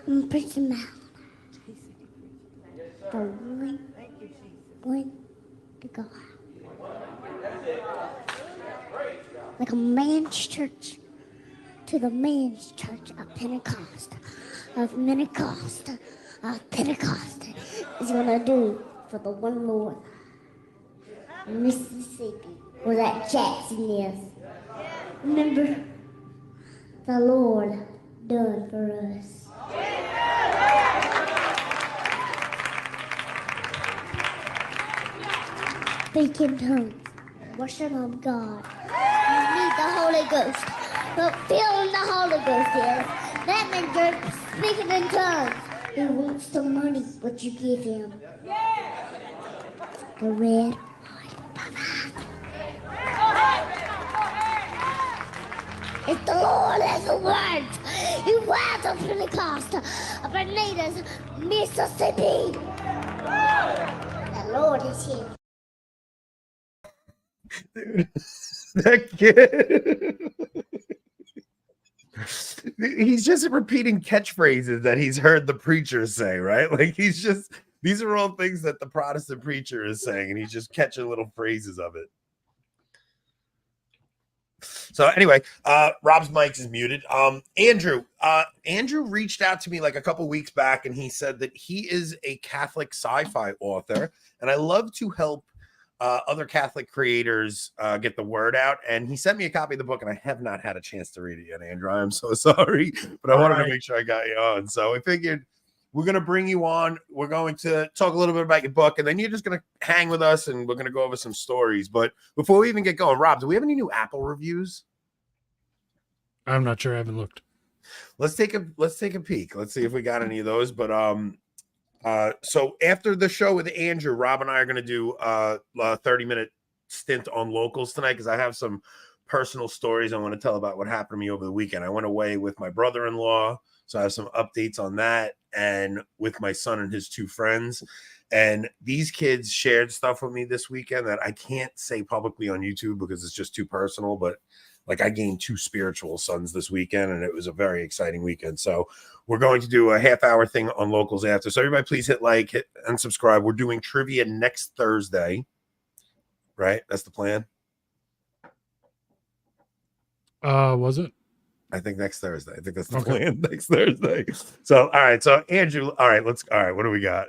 and preach them out. The one to go out. Like a man's church to the man's church of Pentecost. Pentecost is gonna do for the one Lord. Mississippi, where that Jackson is. Remember, the Lord done for us. Speak in tongues, worship of God. You need the Holy Ghost, but feeling the Holy Ghost is. That means you're speaking in tongues. He wants the money, what you give him. The red, white, it's the Lord as the words. He was on Pentecost of Anita's, Mississippi. The Lord is here. Dude, that kid. He's just repeating catchphrases that he's heard the preacher say, right? Like these are all things that the Protestant preacher is saying, and he's just catching little phrases of it. So anyway, Rob's mic is muted. Andrew reached out to me like a couple weeks back, and he said that he is a Catholic sci-fi author, and I love to help other Catholic creators get the word out. And he sent me a copy of the book, and I have not had a chance to read it yet, Andrew. I'm so sorry, but I wanted to make sure I got you on. So I figured we're going to bring you on. We're going to talk a little bit about your book, and then you're just going to hang with us, and we're going to go over some stories. But before we even get going, Rob, do we have any new Apple reviews? I'm not sure. I haven't looked. Let's take a peek. Let's see if we got any of those. But so after the show with Andrew, Rob and I are going to do a 30-minute stint on locals tonight, because I have some personal stories I want to tell about what happened to me over the weekend. I went away with my brother-in-law, so I have some updates on that, and with my son and his two friends. And these kids shared stuff with me this weekend that I can't say publicly on YouTube because it's just too personal, but like I gained 2 spiritual sons this weekend, and it was a very exciting weekend. So we're going to do a half-hour thing on locals after. So everybody please hit like, hit and subscribe. We're doing trivia next Thursday, right? That's the plan. Was it? I think next Thursday. I think that's the plan. Next Thursday. So, all right. So Andrew, all right, what do we got?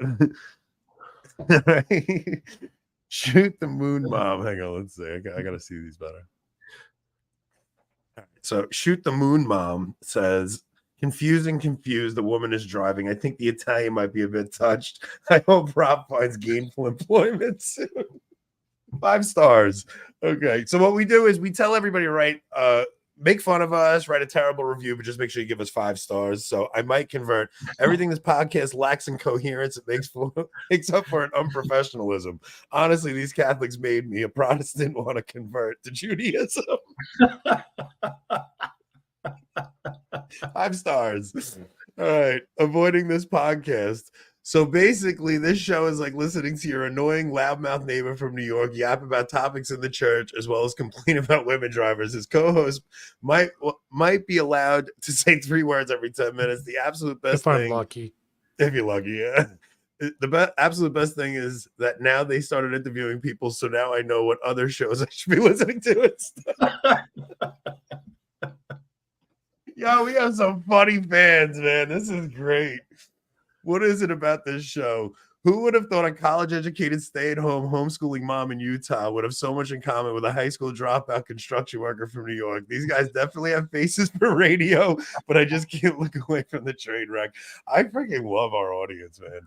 Shoot the moon mom. Hang on, let's see. I gotta see these better. All right, so Shoot the Moon Mom says, confused. The woman is driving. I think the Italian might be a bit touched. I hope Rob finds gainful employment soon. 5 stars. Okay. So what we do is we tell everybody, right, make fun of us, write a terrible review, but just make sure you give us 5 stars. So I might convert. Everything this podcast lacks in coherence. It makes up for an unprofessionalism. Honestly, these Catholics made me a Protestant want to convert to Judaism. 5 stars. All right. Avoiding this podcast. So basically, this show is like listening to your annoying loudmouth neighbor from New York yap about topics in the church, as well as complain about women drivers. His co-host might be allowed to say 3 words every 10 minutes. The absolute best thing. If I'm lucky. If you're lucky, yeah. The absolute best thing is that now they started interviewing people, so now I know what other shows I should be listening to and stuff. Yo, we have some funny fans, man. This is great. What is it about this show? Who would have thought a college-educated, stay-at-home, homeschooling mom in Utah would have so much in common with a high school dropout construction worker from New York? These guys definitely have faces for radio, but I just can't look away from the train wreck. I freaking love our audience, man.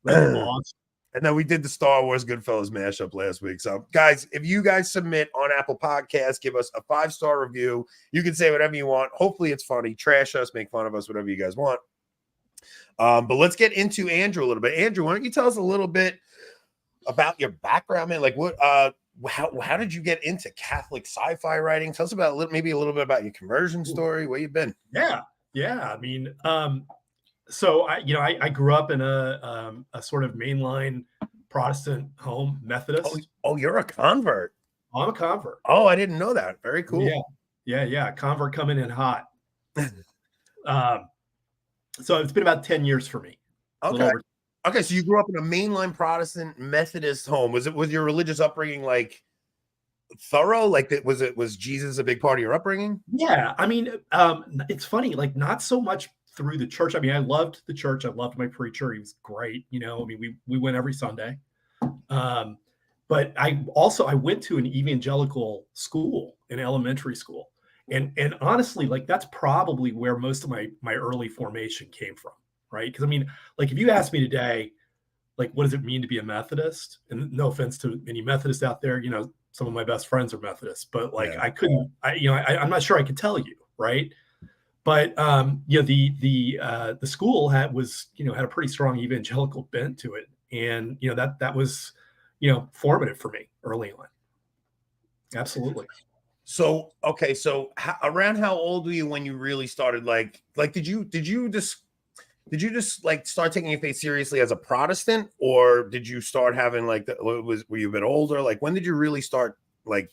That's awesome. And then we did the Star Wars Goodfellas mashup last week. So, guys, if you guys submit on Apple Podcasts, give us a 5-star review. You can say whatever you want. Hopefully it's funny. Trash us, make fun of us, whatever you guys want. But let's get into Andrew a little bit. Andrew, why don't you tell us a little bit about your background, man? Like, what, how did you get into Catholic sci-fi writing? Tell us about maybe a little bit about your conversion story. Where you been? Yeah. I mean, so I grew up in a sort of mainline Protestant home, Methodist. Oh, you're a convert. I'm a convert. Oh, I didn't know that. Very cool. Yeah. Convert coming in hot. So it's been about 10 years for me. Okay. Okay, so you grew up in a mainline Protestant Methodist home. Was your religious upbringing like thorough? Like was Jesus a big part of your upbringing? Yeah, I mean, it's funny, like not so much through the church. I mean, I loved the church. I loved my preacher. He was great. You know, I mean, we went every Sunday. Um, but I went to an evangelical school, an elementary school, and honestly, like that's probably where most of my early formation came from, right? Because I mean, like if you ask me today, like what does it mean to be a Methodist? And no offense to any Methodists out there, you know, some of my best friends are Methodists, but like Yeah. I couldn't, I'm not sure I could tell you, right? But you know, the school had a pretty strong evangelical bent to it, and you know that was formative for me early on. Absolutely. So okay, so around how old were you when you really started like did you just like start taking your faith seriously as a Protestant, or did you start having like were you a bit older? Like when did you really start like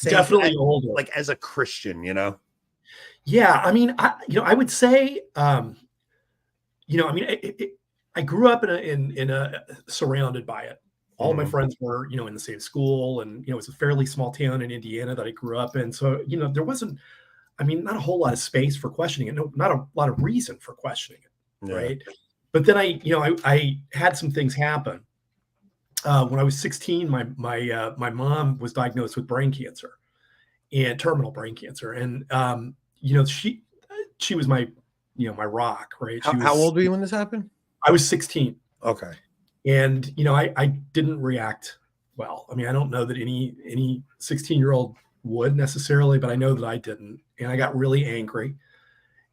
Definitely older. Like as a Christian, you know? Yeah, I mean, I would say, I mean, I grew up in a surrounded by it. All my friends were, in the same school, and it's a fairly small town in Indiana that I grew up in. So, there wasn't, I mean, not a whole lot of space for questioning it. No, not a lot of reason for questioning it, right? But then I had some things happen. When I was 16, my mom was diagnosed with brain cancer, and terminal brain cancer, and she was my my rock, right? How old were you when this happened? I was 16. Okay. And I didn't react well. I mean, I don't know that any 16-year-old would necessarily, but I know that I didn't. And I got really angry.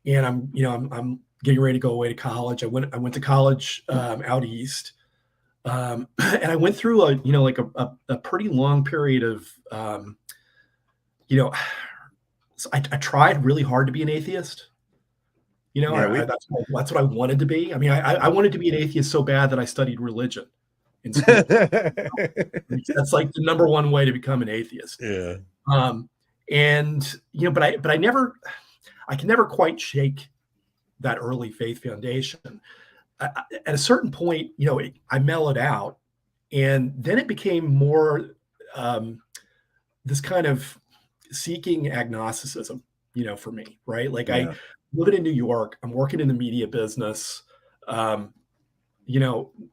And I'm getting ready to go away to college. I went to college out east. And I went through a pretty long period of so I tried really hard to be an atheist. That's what I wanted to be. I mean, I wanted to be an atheist so bad that I studied religion in school. That's like the number one way to become an atheist. Yeah. But I can never quite shake that early faith foundation. At a certain point, I mellowed out, and then it became more this kind of seeking agnosticism, for me, right? Like I living in New York, I'm working in the media business, not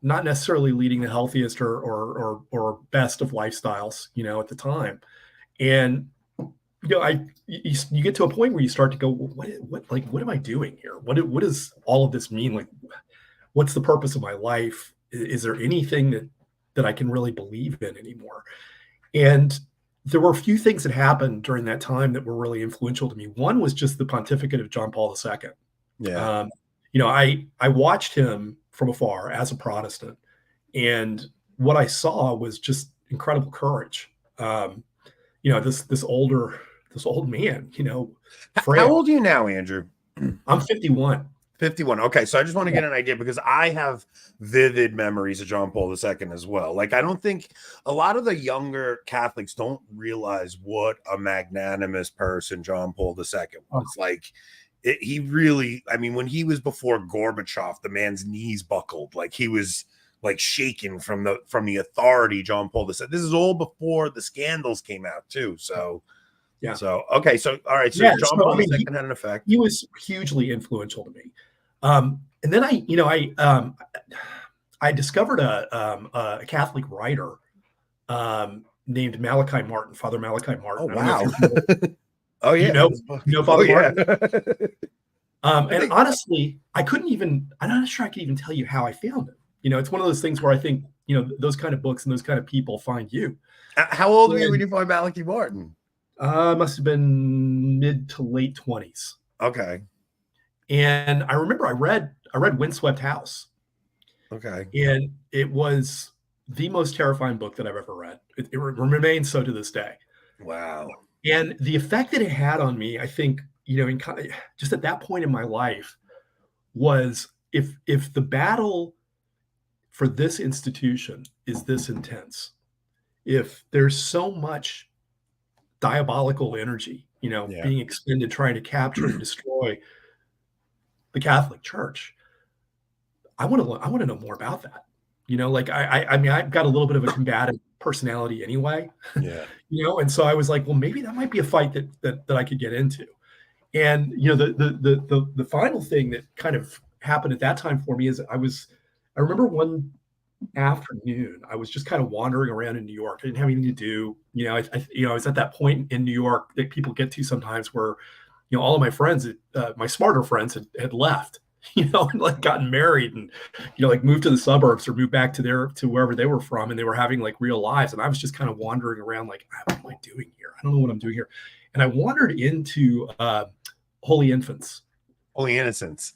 necessarily leading the healthiest or best of lifestyles, at the time. And, you get to a point where you start to go, what am I doing here? What does all of this mean? Like, what's the purpose of my life? Is there anything that I can really believe in anymore? And there were a few things that happened during that time that were really influential to me. One was just the pontificate of John Paul II. Yeah. I watched him from afar as a Protestant, and what I saw was just incredible courage. This old man, frail. How old are you now, Andrew? I'm 51. 51. Okay, so I just want to get an idea because I have vivid memories of John Paul II as well. Like, I don't think a lot of the younger Catholics don't realize what a magnanimous person John Paul II was. Like, he really, I mean, when he was before Gorbachev, the man's knees buckled. Like, he was like shaken from the authority John Paul II. This is all before the scandals came out too. So yeah. So okay. So all right. So John Paul II had an effect. He was hugely influential to me. And then I discovered a Catholic writer named Malachi Martin, Father Malachi Martin. Oh wow! Oh yeah, Father Martin. And honestly, I'm not sure I could even tell you how I found him. It's one of those things where I think those kind of books and those kind of people find you. How old were you when you found Malachi Martin? Must have been mid to late 20s. Okay. And I remember I read Windswept House. Okay. And it was the most terrifying book that I've ever read. It remains so to this day. Wow. And the effect that it had on me, I think, just at that point in my life was if the battle for this institution is this intense, if there's so much diabolical energy, being expended trying to capture and destroy the Catholic Church. I want to know more about that. Like I mean, I've got a little bit of a combative personality anyway, Yeah. and so I was like, well, maybe that might be a fight that I could get into. And the final thing that kind of happened at that time for me is I remember one afternoon I was just kind of wandering around in New York. I didn't have anything to do. I was at that point in New York that people get to sometimes where all of my friends, my smarter friends, had left. And like gotten married and like moved to the suburbs or moved back to wherever they were from, and they were having like real lives, and I was just kind of wandering around like, what am I doing here? I don't know what I'm doing here. And I wandered into Holy Innocents, yes,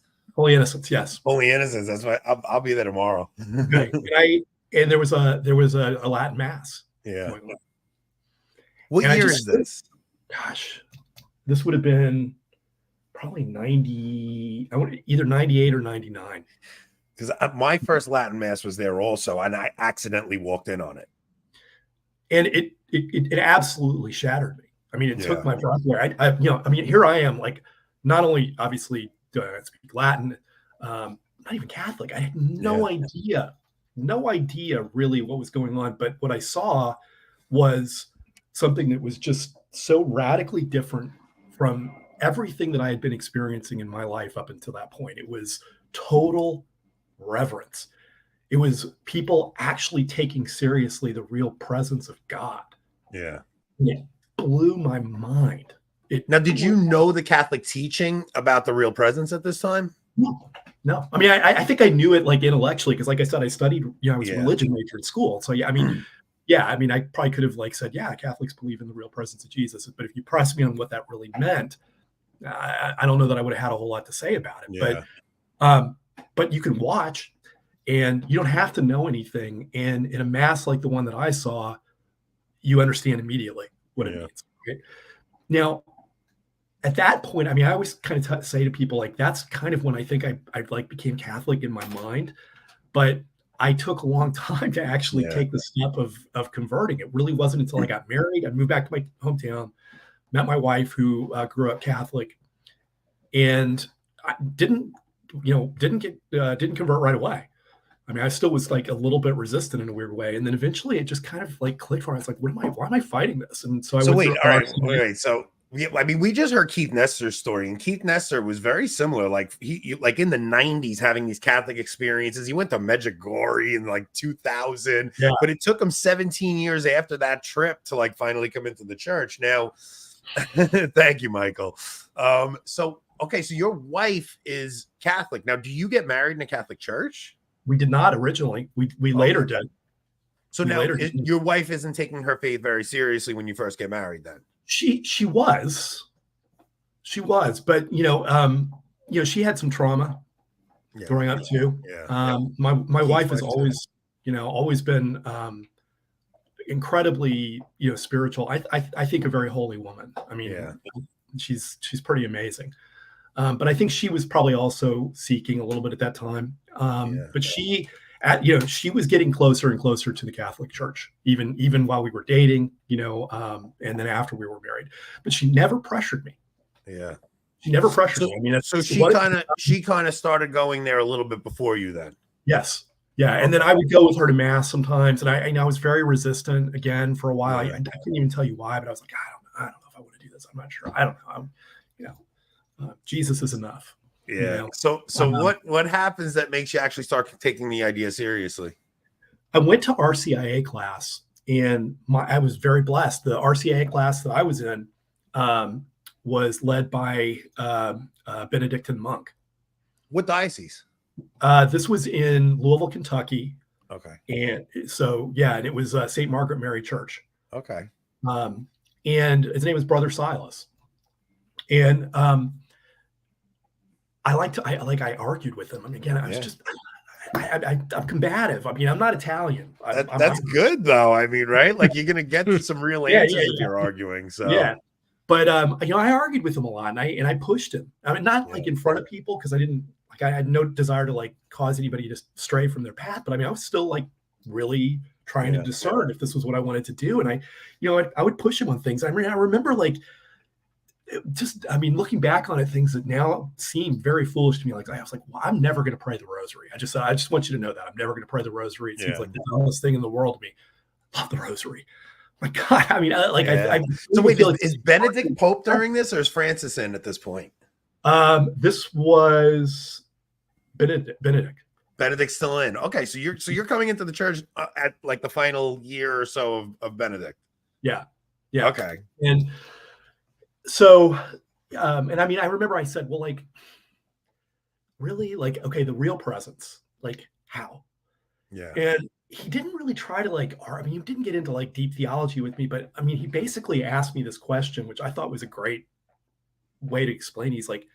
Holy Innocents. That's why I'll be there tomorrow. okay. And there was a Latin mass. Yeah. What year is this? Gosh, this would have been probably either 98 or 99. Because my first Latin mass was there also, and I accidentally walked in on it. And it absolutely shattered me. I mean, it took my breath away. I mean, here I am, like, not only obviously do I speak Latin, not even Catholic. I had no idea really what was going on. But what I saw was something that was just so radically different from everything that I had been experiencing in my life up until that point. It was total reverence. It was people actually taking seriously the real presence of God. Yeah. And it blew my mind. Now, did you know the Catholic teaching about the real presence at this time? No. I mean, I think I knew it like intellectually because, like I said, I studied, I was a religion major at school. So, I mean, I probably could have like said, Catholics believe in the real presence of Jesus. But if you press me on what that really meant, I don't know that I would have had a whole lot to say about it. Yeah. But you can watch and you don't have to know anything. And in a mass like the one that I saw, you understand immediately what it means. Okay? Now, at that point, I mean, I always kind of say to people, like, that's kind of when I think I like became Catholic in my mind. But I took a long time to actually take the step of converting. It really wasn't until I got married. I moved back to my hometown, met my wife who grew up Catholic, and I didn't convert right away. I mean, I still was like a little bit resistant in a weird way. And then eventually it just kind of like clicked for me. I was like, why am I fighting this? And so wait. So I mean, we just heard Keith Nestler's story, and Keith Nestler was very similar. Like he like in the 90s having these Catholic experiences. He went to Medjugorje in like 2000, but it took him 17 years after that trip to like finally come into the church. Now, thank you, Michael. So your wife is Catholic. Now, do you get married in a Catholic church? We did not originally. We later did. So now your wife isn't taking her faith very seriously when you first get married then? She was, but she had some trauma growing up too. My wife has always been incredibly spiritual. I think a very holy woman. I mean, she's pretty amazing. But I think she was probably also seeking a little bit at that time. But she was getting closer and closer to the Catholic Church, even while we were dating, and then after we were married. But she never pressured me. Yeah, she never pressured me. I mean, so she kind of started going there a little bit before you then. Yes, yeah, and then I would go with her to mass sometimes, and I was very resistant again for a while. I couldn't even tell you why, but I was like, I don't know if I want to do this. I'm not sure. I don't know. Jesus is enough. Yeah. So what happens that makes you actually start taking the idea seriously? I went to RCIA class, and I was very blessed. The RCIA class that I was in was led by a Benedictine monk. What diocese? This was in Louisville, Kentucky. Okay. And so, and it was St. Margaret Mary Church. Okay. And his name was Brother Silas. And I argued with him. I mean, again, I was just, I'm combative. I mean, I'm not Italian. That's good though. I mean, right? Like you're going to get some real answers if you're arguing. So but I argued with him a lot, and I pushed him. I mean, not like in front of people, because I had no desire to like cause anybody to stray from their path. But I mean, I was still like really trying to discern if this was what I wanted to do. And I would push him on things. I mean, I remember like I mean, looking back on it, things that now seem very foolish to me. Like I was like, well, I'm never going to pray the rosary. I just want you to know that I'm never going to pray the rosary. It seems like the dumbest thing in the world to me. Love the rosary. My God, I mean, I so wait, feel like is Benedict Pope during this, or is Francis in at this point? This was Benedict. Benedict's still in. Okay, so you're coming into the church at like the final year or so of Benedict. Yeah. Okay. And so, and I mean, I remember I said, well, like, really, like, okay, the real presence, like, how? Yeah. And he didn't really try to like, I mean, he didn't get into like deep theology with me, but I mean, he basically asked me this question, which I thought was a great way to explain. He's like,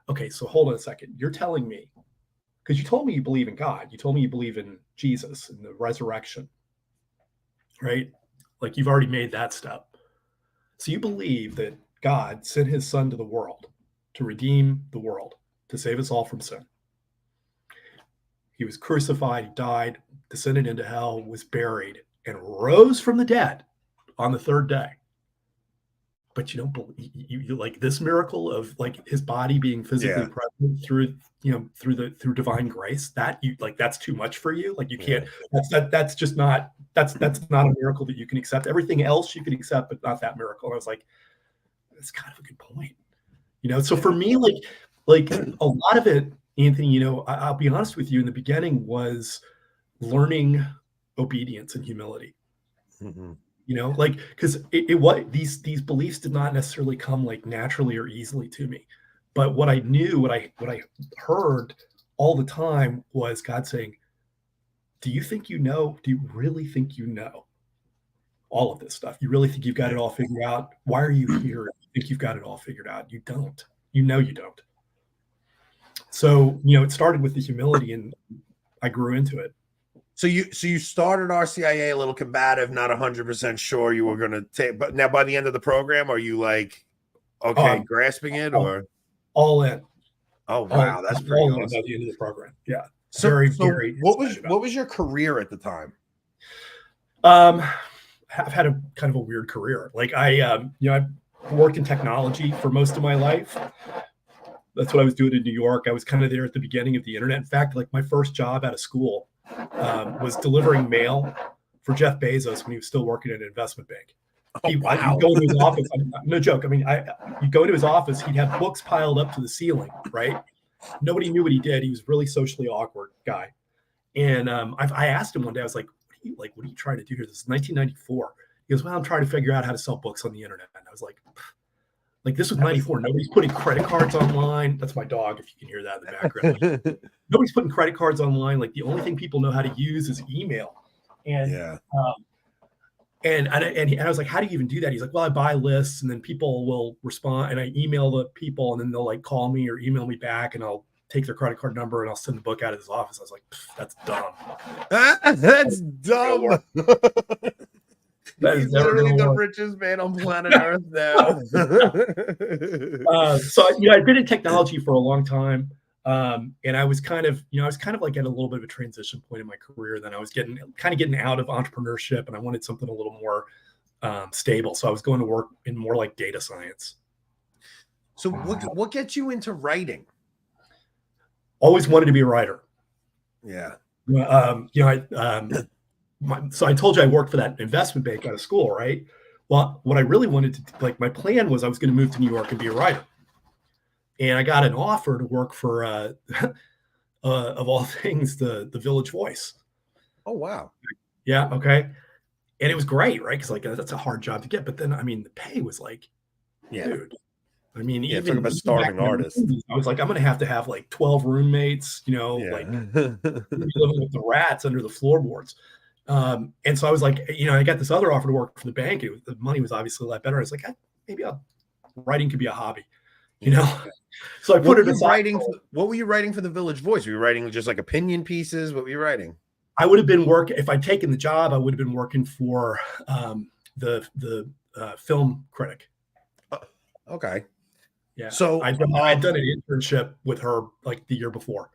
okay, so hold on a second. You're telling me, because you told me you believe in God. You told me you believe in Jesus and the resurrection, right? Like you've already made that step. So you believe that God sent his son to the world to redeem the world, to save us all from sin. He was crucified, he died, descended into hell, was buried, and rose from the dead on the third day. But you don't believe you like this miracle of like his body being physically present through divine grace. That you like that's too much for you. Like you can't. That's just not. That's not a miracle that you can accept. Everything else you can accept, but not that miracle. And I was like, that's kind of a good point. So for me, like a lot of it, Anthony. I'll be honest with you. In the beginning, was learning obedience and humility. Mm-hmm. Like because what these beliefs did not necessarily come like naturally or easily to me, but what I knew, what I heard all the time was God saying, do you think you know? Do you really think you know all of this stuff? You really think you've got it all figured out? Why are you here? You think you've got it all figured out? You don't. You don't. So it started with the humility, and I grew into it. So you started RCIA a little combative, not 100% sure you were going to take, but now by the end of the program, are you like, okay, grasping it or all in? Oh wow, that's pretty awesome. By the end of the program, yeah. So, very. What was your career at the time? I've had a kind of a weird career. Like I worked in technology for most of my life. That's what I was doing in New York. I was kind of there at the beginning of the internet. In fact, like my first job out of school was delivering mail for Jeff Bezos when he was still working at an investment bank. He'd go into his office. No joke. I mean, you go into his office, he'd have books piled up to the ceiling, right? Nobody knew what he did. He was really socially awkward guy. And I asked him one day, I was like, what are you trying to do here? This is 1994. He goes, well, I'm trying to figure out how to sell books on the internet. And I was like this was 94. Nobody's putting credit cards online. That's my dog, if you can hear that in the background. Nobody's putting credit cards online. Like the only thing people know how to use is email. And and I was like, how do you even do that? He's like, well, I buy lists and then people will respond and I email the people and then they'll like call me or email me back and I'll take their credit card number and I'll send the book out of his office. I was like, that's dumb. That's dumb. He's literally the richest man on planet Earth now. So I've been in technology for a long time. And I was kind of like at a little bit of a transition point in my career. Then I was getting out of entrepreneurship and I wanted something a little more stable. So I was going to work in more like data science. So what gets you into writing? Always wanted to be a writer. Yeah. So I told you I worked for that investment bank out of school, right? Well, what I really wanted to my plan was I was going to move to New York and be a writer. And I got an offer to work for, of all things, the Village Voice. Oh, wow. Yeah. Okay. And it was great, right? Because that's a hard job to get. But then, I mean, the pay was like, dude. I mean, even about starving artists. I was like, I'm going to have like 12 roommates, like living with the rats under the floorboards. And so I was like, I got this other offer to work for the bank. The money was obviously a lot better. I was like, maybe writing could be a hobby, So I put it aside. What were you writing for the Village Voice? Were you writing just like opinion pieces? What were you writing? I would have been if I'd taken the job, I would have been working for the film critic. Okay. Yeah. So I'd done an internship with her like the year before.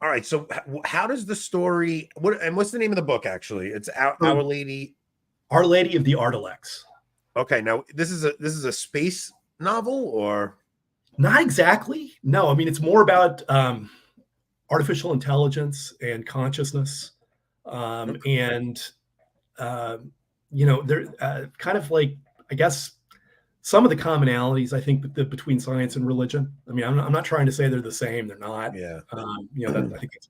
All right. So how does the story? What's the name of the book? Actually, it's Our Lady of the Artilex. Okay. Now this is a space novel, or Not exactly. No, I mean it's more about artificial intelligence and consciousness, and they're kind of like, I guess, some of the commonalities I think between science and religion. I mean, I'm not trying to say they're the same. They're not. yeah. I think it's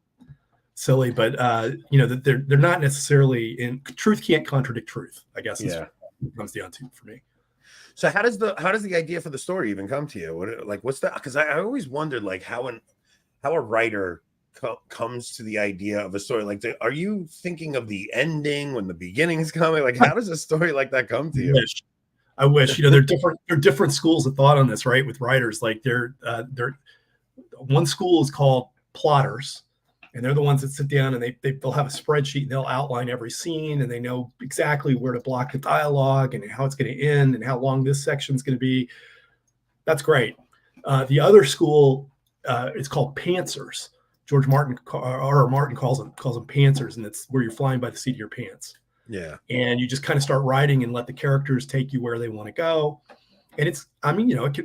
silly, but that they're not necessarily in truth. Can't contradict truth, I guess. Is what it comes down to for me. So how does the idea for the story even come to you? What's that? Because I always wondered like how a writer comes to the idea of a story. Like, are you thinking of the ending when the beginning's coming? Like, how does a story like that come to you? I wish. There are different schools of thought on this, right? With writers, like they're one school is called plotters, and they're the ones that sit down and they'll have a spreadsheet and they'll outline every scene and they know exactly where to block the dialogue and how it's going to end and how long this section's going to be. That's great. The other school is called pantsers. George Martin calls them pantsers, and it's where you're flying by the seat of your pants. Yeah. And you just kind of start writing and let the characters take you where they want to go. And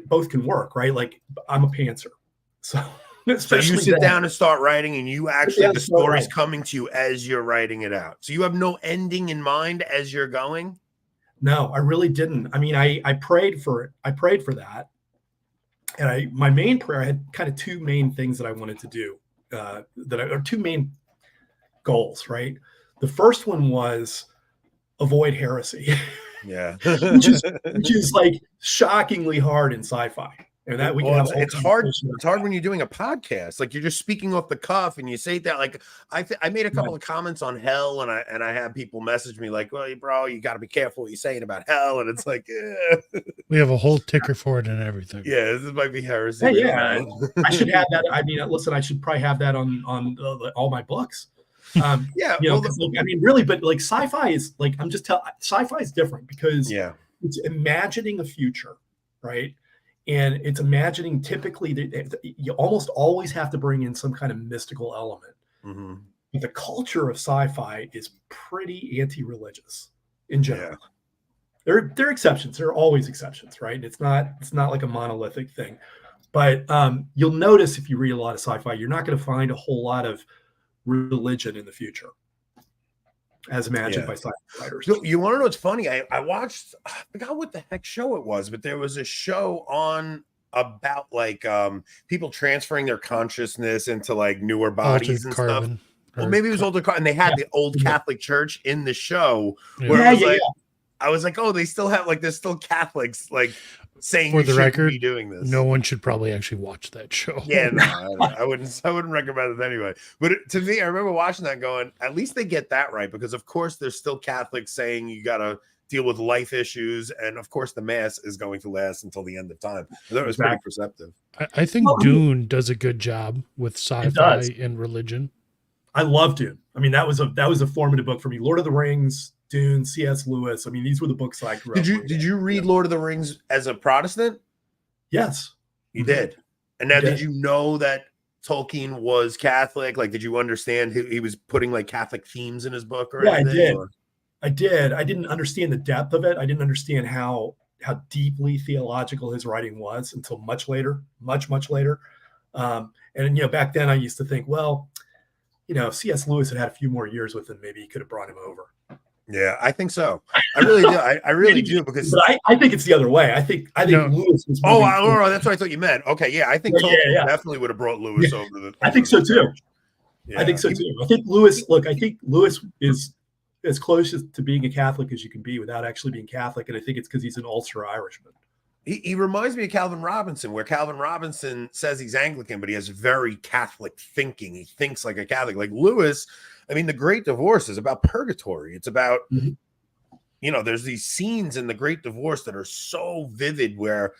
both can work, right? Like I'm a pantser. So you sit down and start writing and you actually, the story's coming to you as you're writing it out. So you have no ending in mind as you're going? No, I really didn't. I mean, I prayed for it. I prayed for that. And my main prayer, I had kind of two main things that I wanted to do, or two main goals, right? The first one was avoid heresy. Yeah. which is like shockingly hard in sci-fi. And that it's hard. It's hard when you're doing a podcast. Like you're just speaking off the cuff and you say that. Like I made a couple of comments on hell, and I had people message me like, "Well, bro, you got to be careful what you're saying about hell." And it's like, we have a whole ticker for it and everything. Yeah, this might be heresy. Yeah. I should have that. I mean, listen, I should probably have that on all my books. Yeah, I mean, really, but like sci-fi is like, sci-fi is different because it's imagining a future, right? And it's imagining typically that you almost always have to bring in some kind of mystical element. Mm-hmm. But the culture of sci-fi is pretty anti-religious in general. Yeah. There are exceptions. There are always exceptions, right? It's not like a monolithic thing. But you'll notice if you read a lot of sci-fi, you're not going to find a whole lot of religion in the future as imagined by sci-fi writers. You want to know what's funny? I watched, I forgot what the heck show it was, but there was a show on about like people transferring their consciousness into like newer bodies and stuff. Well, maybe it was older, and they had the old Catholic Church in the show where it was I was like, oh, they still have like, there's still Catholics like saying for the record be doing this. No one should probably actually watch that show. Yeah, no, I wouldn't recommend it anyway. But to me, I remember watching that going, at least they get that right, because of course there's still Catholics saying you got to deal with life issues, and of course the mass is going to last until the end of time. That was pretty perceptive. I think Dune does a good job with sci-fi and religion. I love Dune. I mean, that was a formative book for me. Lord of the Rings, Dune, C.S. Lewis. I mean, these were the books I grew up with. Did you read Lord of the Rings as a Protestant? Yes. You did. And now, did you know that Tolkien was Catholic? Like, did you understand he was putting like Catholic themes in his book or anything? I did. I did. I didn't understand the depth of it. I didn't understand how deeply theological his writing was until much later, much later. And back then I used to think, well, if C.S. Lewis had a few more years with him, maybe he could have brought him over. Yeah, I think so. I really do. I really do, because but I think it's the other way. I think Lewis was. That's what I thought you meant. Okay, yeah, I think Tolkien definitely would have brought Lewis over to the. I think so too. Yeah. I think so too. I think Lewis. Look, I think Lewis is as close to being a Catholic as you can be without actually being Catholic, and I think it's because he's an Ulster Irishman. He reminds me of Calvin Robinson, where Calvin Robinson says he's Anglican, but he has very Catholic thinking. He thinks like a Catholic. Like Lewis, I mean, The Great Divorce is about purgatory. It's about, there's these scenes in The Great Divorce that are so vivid where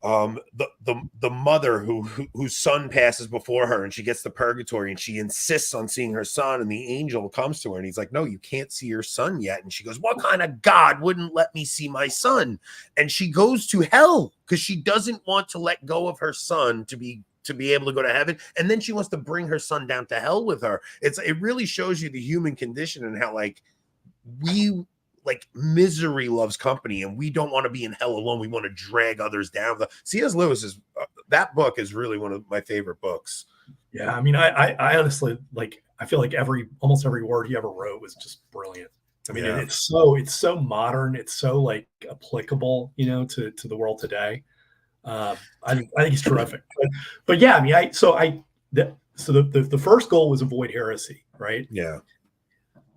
the mother whose son passes before her and she gets to purgatory and she insists on seeing her son, and the angel comes to her and he's like, no, you can't see your son yet. And she goes, what kind of God wouldn't let me see my son? And she goes to hell because she doesn't want to let go of her son to be able to go to heaven. And then she wants to bring her son down to hell with her. It really shows you the human condition and how like we like misery loves company, and we don't want to be in hell alone. We want to drag others down. C.S. Lewis is that book is really one of my favorite books. Yeah, I mean, I honestly like. I feel like almost every word he ever wrote was just brilliant. I mean, it's so modern. It's so like applicable, to the world today. I think he's terrific. But yeah, I mean, the first goal was avoid heresy, right? Yeah.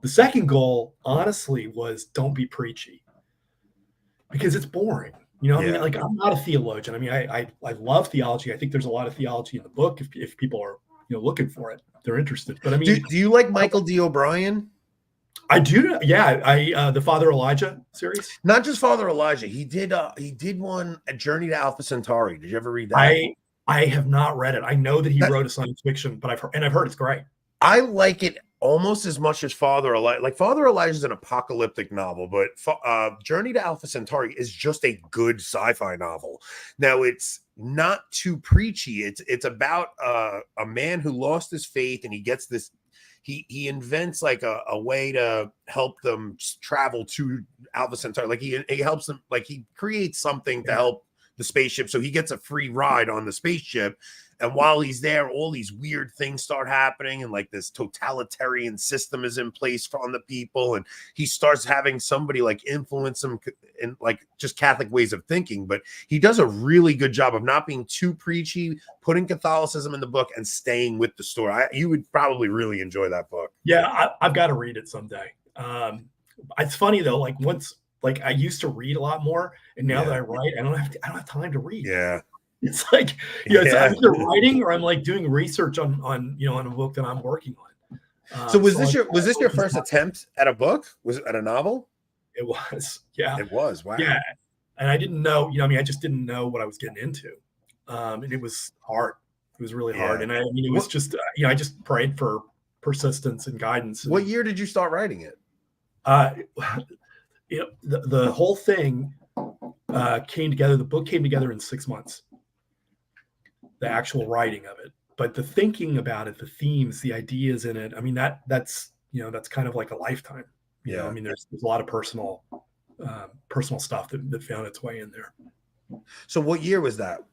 The second goal, honestly, was don't be preachy, because it's boring. I mean, like, I'm not a theologian. I mean, I love theology. I think there's a lot of theology in the book if people are looking for it, they're interested. But I mean, do you like Michael D. O'Brien? I do. Yeah, the Father Elijah series. Not just Father Elijah. He did one, A Journey to Alpha Centauri. Did you ever read that? I have not read it. I know that he wrote a science fiction, but I've heard it's great. I like it almost as much as Father Elijah. Like, Father Elijah is an apocalyptic novel, but Journey to Alpha Centauri is just a good sci-fi novel. Now, it's not too preachy. It's about a man who lost his faith, and he gets this. He invents like a way to help them travel to Alpha Centauri. Like, he helps them. Like, he creates something to help the spaceship, so he gets a free ride on the spaceship. And while he's there, all these weird things start happening, and like this totalitarian system is in place on the people, and he starts having somebody like influence him in like just Catholic ways of thinking. But he does a really good job of not being too preachy, putting Catholicism in the book, and staying with the story. You would probably really enjoy that book. Yeah, I've got to read it someday. It's funny though, like I used to read a lot more, and now that I write, I don't have time to read. Yeah. It's like, it's either writing or I'm like doing research on a book that I'm working on. So was this your first attempt at a book? Was it at a novel? It was, yeah. It was, wow. Yeah, and I didn't know, I just didn't know what I was getting into, and it was hard. It was really hard, and it was just, I just prayed for persistence and guidance. What year did you start writing it? The whole thing came together. The book came together in 6 months. The actual writing of it, but the thinking about it, the themes, the ideas in it, I mean, that's kind of like a lifetime. I mean, there's a lot of personal stuff that found its way in there. So what year was that?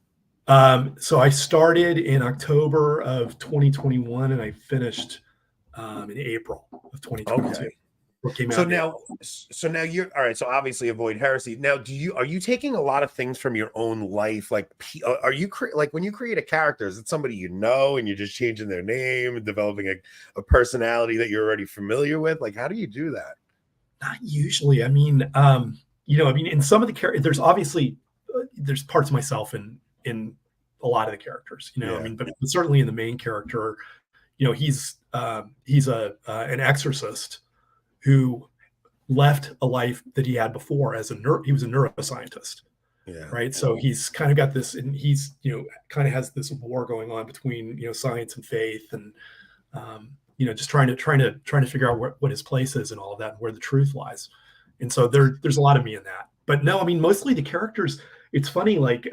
So I started in October of 2021, and I finished in April of 2022. Okay. So now you're all right. So obviously avoid heresy. Now, are you taking a lot of things from your own life? Like, are you like when you create a character, is it somebody and you're just changing their name and developing a personality that you're already familiar with? Like, how do you do that? Not usually. I mean, in some of the characters, there's obviously there's parts of myself in a lot of the characters. I mean, but certainly in the main character, he's an exorcist who left a life that he had before as he was a neuroscientist. Yeah. Right. So he's kind of got this, and he's, kind of has this war going on between, science and faith, and, just trying to figure out what his place is and all of that, and where the truth lies. And so there's a lot of me in that, but no, I mean, mostly the characters. It's funny. Like,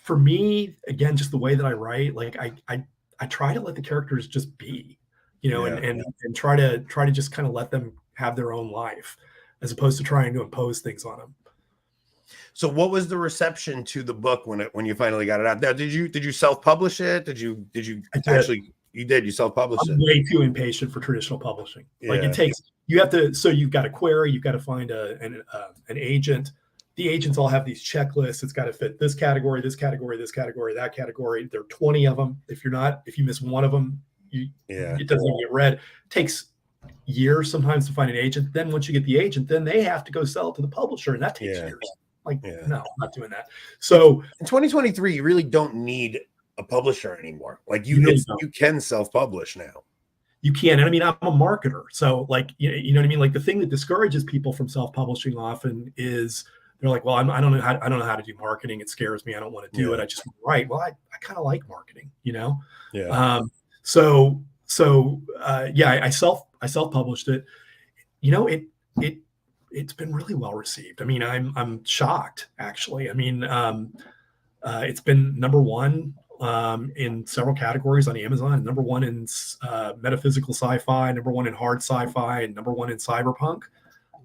for me, again, just the way that I write, like I try to let the characters just be, and try to just kind of let them have their own life, as opposed to trying to impose things on them. So what was the reception to the book when you finally got it out? Now, did you self-publish it? Did you actually? You did. You self-published it. I'm way too impatient for traditional publishing. Yeah. Like, it takes, so you've got to query, you've got to find an agent. The agents all have these checklists. It's got to fit this category, this category, this category, that category. There are 20 of them. If you miss one of them, it doesn't even get read. It takes years sometimes to find an agent. Then once you get the agent, then they have to go sell it to the publisher, and that takes years. No, I'm not doing that. So in 2023, you really don't need a publisher anymore. Like, you can self-publish now. You can. And I mean, I'm a marketer. So, like, you know what I mean? Like, the thing that discourages people from self-publishing often is they're like, well, I don't know how to do marketing. It scares me. I don't want to do it. I just want to write. Well, I kind of like marketing, Yeah. I self-published it. It's been really well received. I mean, I'm shocked, actually. I mean, it's been number one in several categories on Amazon. Number one in metaphysical sci-fi, number one in hard sci-fi, and number one in cyberpunk.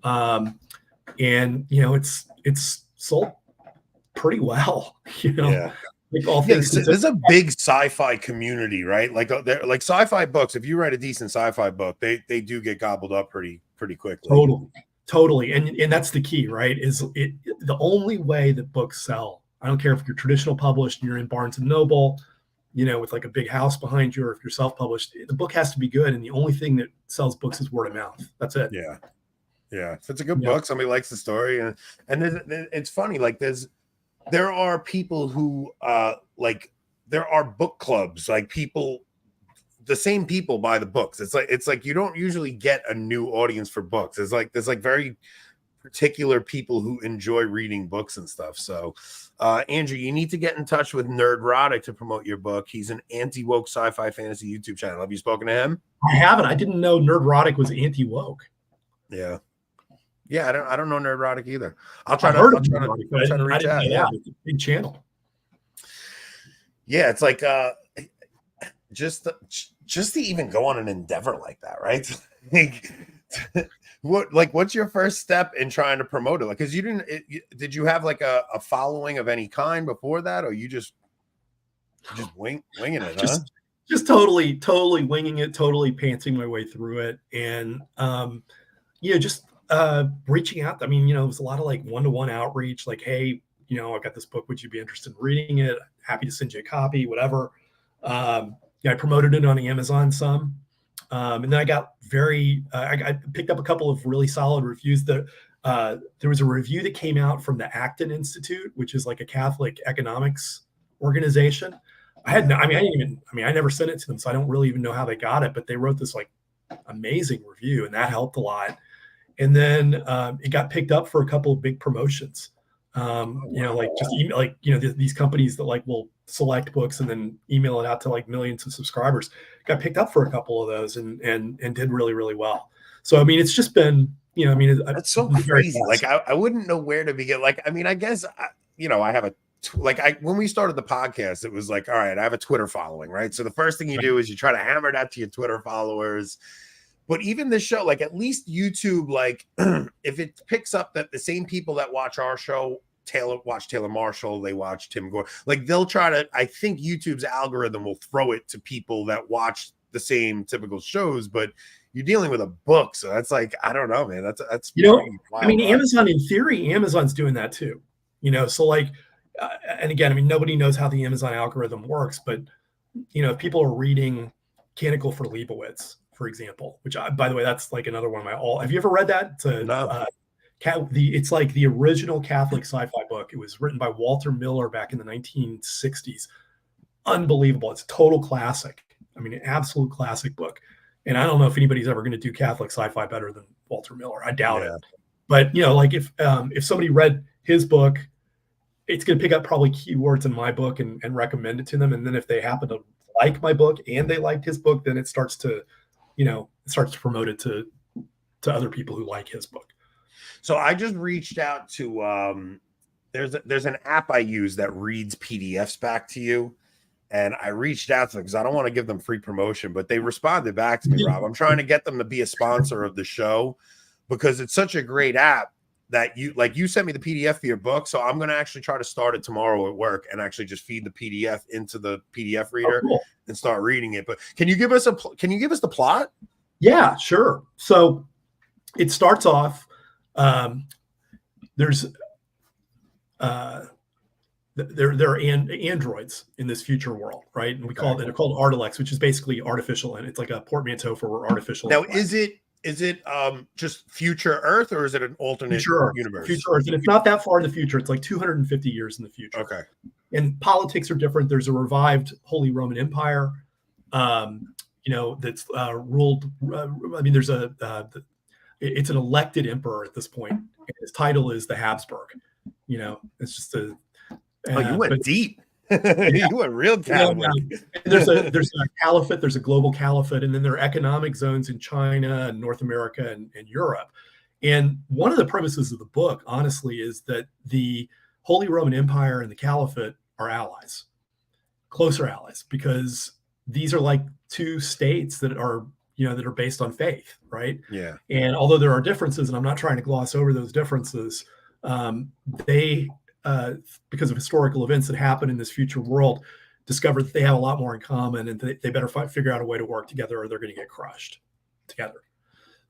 And it's sold pretty well. Yeah. Like all things. There's a big sci-fi community, right? Like sci-fi books. If you write a decent sci-fi book, they do get gobbled up pretty quickly. Totally. And that's the key, right? Is it the only way that books sell? I don't care if you're traditional published and you're in Barnes and Noble, with like a big house behind you, or if you're self-published, the book has to be good. And the only thing that sells books is word of mouth. That's it. Yeah. If it's a good book, somebody likes the story, and it's funny. Like there are people who there are book clubs. Like the same people buy the books. It's like you don't usually get a new audience for books. There's very particular people who enjoy reading books and stuff. So, Andrew, you need to get in touch with Nerd Roddick to promote your book. He's an anti-woke sci-fi fantasy YouTube channel. Have you spoken to him? I haven't. I didn't know Nerd Roddick was anti-woke. Yeah. I don't know Nerd Roddick either. I'll try to reach out. Yeah, it's a big channel. Yeah, it's like just to even go on an endeavor like that, right? What's your first step in trying to promote it? Like, because did you have like a following of any kind before that, or you just winging it? Just totally winging it, totally pantsing my way through it, and just reaching out. I mean, it was a lot of like one-to-one outreach, like, hey, I've got this book, would you be interested in reading it? Happy to send you a copy, whatever. I promoted it on Amazon some, and then I got I picked up a couple of really solid reviews. There was a review that came out from the Acton Institute, which is like a Catholic economics organization. I never sent it to them, so I don't really even know how they got it, but they wrote this like amazing review, and that helped a lot. And then it got picked up for a couple of big promotions. These companies that like will select books and then email it out to like millions of subscribers, got picked up for a couple of those and did really, really well. So, I mean, it's just been, that's so crazy. Like, I wouldn't know where to begin. Like, I mean, I guess, I have when we started the podcast, it was like, all right, I have a Twitter following, right? So the first thing you do is you try to hammer it out to your Twitter followers. But even this show, like at least YouTube, like if it picks up that the same people that watch our show, watch Taylor Marshall, they watch Tim Gore, like they'll try to, I think YouTube's algorithm will throw it to people that watch the same typical shows, but you're dealing with a book. So that's like, I don't know, man. That's wild, I mean, right? Amazon, in theory, Amazon's doing that too, so like, and again, I mean, nobody knows how the Amazon algorithm works, but if people are reading Canticle for Leibowitz, for example, which by the way, that's like another one of my have you ever read that? No. It's like the original Catholic sci-fi book. It was written by Walter Miller back in the 1960s. Unbelievable. It's a total classic. I mean, an absolute classic book. And I don't know if anybody's ever going to do Catholic sci-fi better than Walter Miller. I doubt it. But like if somebody read his book, it's going to pick up probably keywords in my book and recommend it to them. And then if they happen to like my book and they liked his book, then it starts to promote it to other people who like his book. So I just reached out to there's an app I use that reads PDFs back to you, and I reached out to them because I don't want to give them free promotion, but they responded back to me, Rob. I'm trying to get them to be a sponsor of the show because it's such a great app that you sent me the PDF for your book, so I'm going to actually try to start it tomorrow at work and actually just feed the PDF into the PDF reader and start reading it. But can you give us the plot? Yeah, sure. So it starts off. There are androids in this future world, right? And they're called Artilects, which is basically artificial, and it's like a portmanteau for artificial. Now, is it just future Earth, or is it an alternate universe? Future Earth, and it's not that far in the future. It's like 250 years in the future. Okay. And politics are different. There's a revived Holy Roman Empire, that's ruled. I mean, there's it's an elected emperor at this point. His title is the Habsburg. It's just you went deep. You were real Catholic. There's a caliphate. There's a global caliphate, and then there are economic zones in China and North America and Europe. And one of the premises of the book, honestly, is that the Holy Roman Empire and the caliphate are allies. closer allies, because these are like two states that are, that are based on faith, right? Yeah. And although there are differences, and I'm not trying to gloss over those differences, they, because of historical events that happen in this future world, discover that they have a lot more in common, and they better figure out a way to work together, or they're going to get crushed together.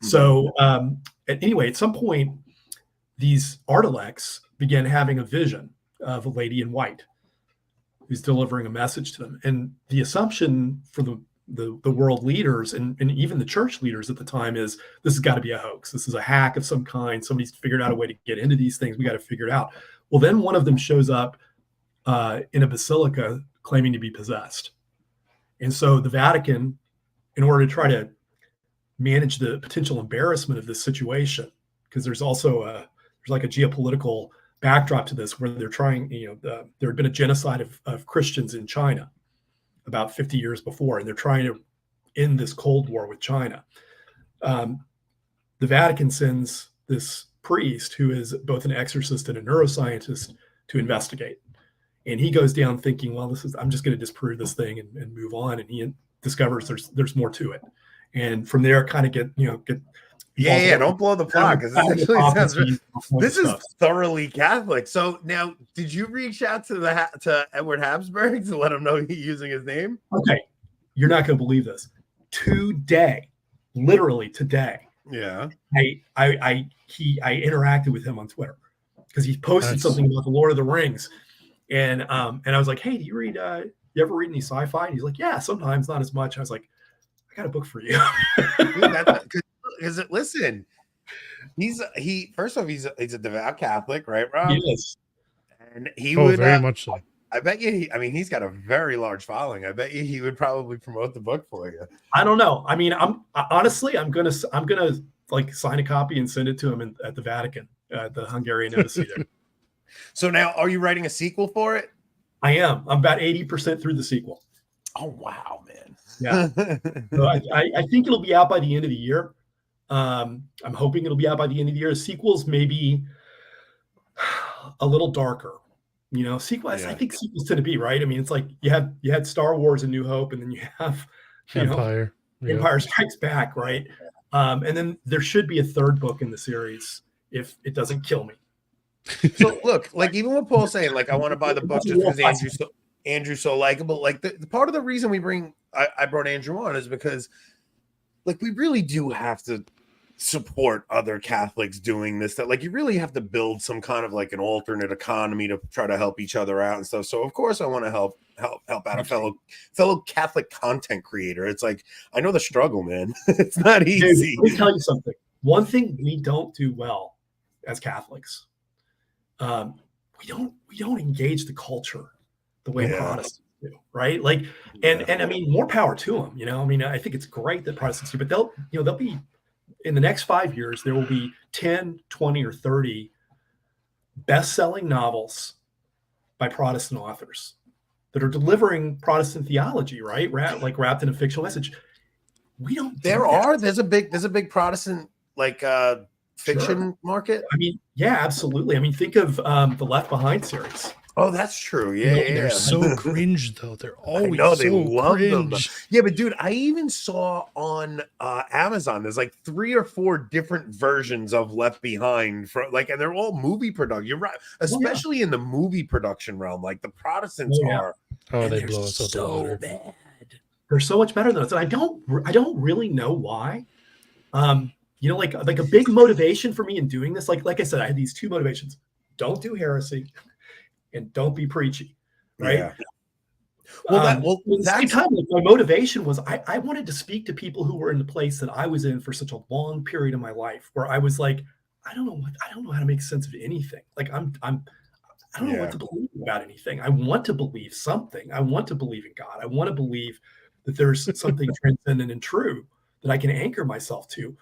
Mm-hmm. So anyway, at some point, these Artilects began having a vision of a lady in white who's delivering a message to them. And the assumption for the world leaders and even the church leaders at the time is, this has got to be a hoax. This is a hack of some kind. Somebody's figured out a way to get into these things. We got to figure it out. Well, then one of them shows up in a basilica claiming to be possessed. And so the Vatican, in order to try to manage the potential embarrassment of this situation, because there's also there's like a geopolitical backdrop to this, where they're trying, there had been a genocide of Christians in China about 50 years before, and they're trying to end this Cold War with China. The Vatican sends this priest, who is both an exorcist and a neuroscientist, to investigate. And he goes down thinking, well, I'm just going to disprove this thing and move on. And he discovers there's more to it. And from there, kind of get don't blow the plot, because this is thoroughly Catholic. So now, did you reach out to Edward Habsburg to let him know he's using his name? Okay, you're not going to believe this. Literally today. Yeah. I interacted with him on Twitter, because he posted something about the Lord of the Rings, and I was like, hey, do you ever read any sci-fi? And he's like, yeah, sometimes, not as much. I was like, I got a book for you. Because listen, first off, he's a devout Catholic, right, Rob? Yes. And he would very much so. I bet you. He's got a very large following. I bet you he would probably promote the book for you. I don't know. I mean, I'm gonna like sign a copy and send it to him at the Vatican, the Hungarian embassy there. So now, are you writing a sequel for it? I am. I'm about 80% through the sequel. Oh wow, man! Yeah. So I think it'll be out by the end of the year. I'm hoping it'll be out by the end of the year. Sequels maybe a little darker, sequels. Yeah. I think sequels tend to be, right. I mean, it's like you had Star Wars and New Hope, and then you have Empire. Empire Strikes Back, right? And then there should be a third book in the series if it doesn't kill me. So look, like, even with Paul saying, like, I want to buy the book just because Andrew's so likable. Like, the part of the reason I brought Andrew on is because, like, we really do have to support other Catholics doing this. That, like, you really have to build some kind of like an alternate economy to try to help each other out and stuff. So of course I want to help out a fellow Catholic content creator. It's like, I know the struggle, man. It's not easy. Dude, let me tell you something. One thing we don't do well as Catholics, we don't engage the culture the way Protestants do, right? Like, and I mean, more power to them. I mean, I think it's great that Protestants do, but they'll be, in the next 5 years, there will be 10, 20, or 30 best-selling novels by Protestant authors that are delivering Protestant theology, right? Wrapped in a fictional message. We don't. There's a big Protestant fiction market. I mean, yeah, absolutely. I mean, think of the Left Behind series. Oh, that's true. Yeah, they're so cringe, though. They're always they so love cringe. Them. Yeah, but dude, I even saw on Amazon there's like 3 or 4 different versions of Left Behind, and they're all movie production. You're right, especially in the movie production realm. Like, the Protestants are. Oh, they blow us up so bad. They're so much better than us, and I don't really know why. Like a big motivation for me in doing this. Like I said, I had these 2 motivations: don't do heresy, and don't be preachy, right? Yeah. At the same time, my motivation was I wanted to speak to people who were in the place that I was in for such a long period of my life, where I was like, I don't know how to make sense of anything. Like, I don't know what to believe about anything. I want to believe something. I want to believe in God. I want to believe that there's something transcendent and true that I can anchor myself to.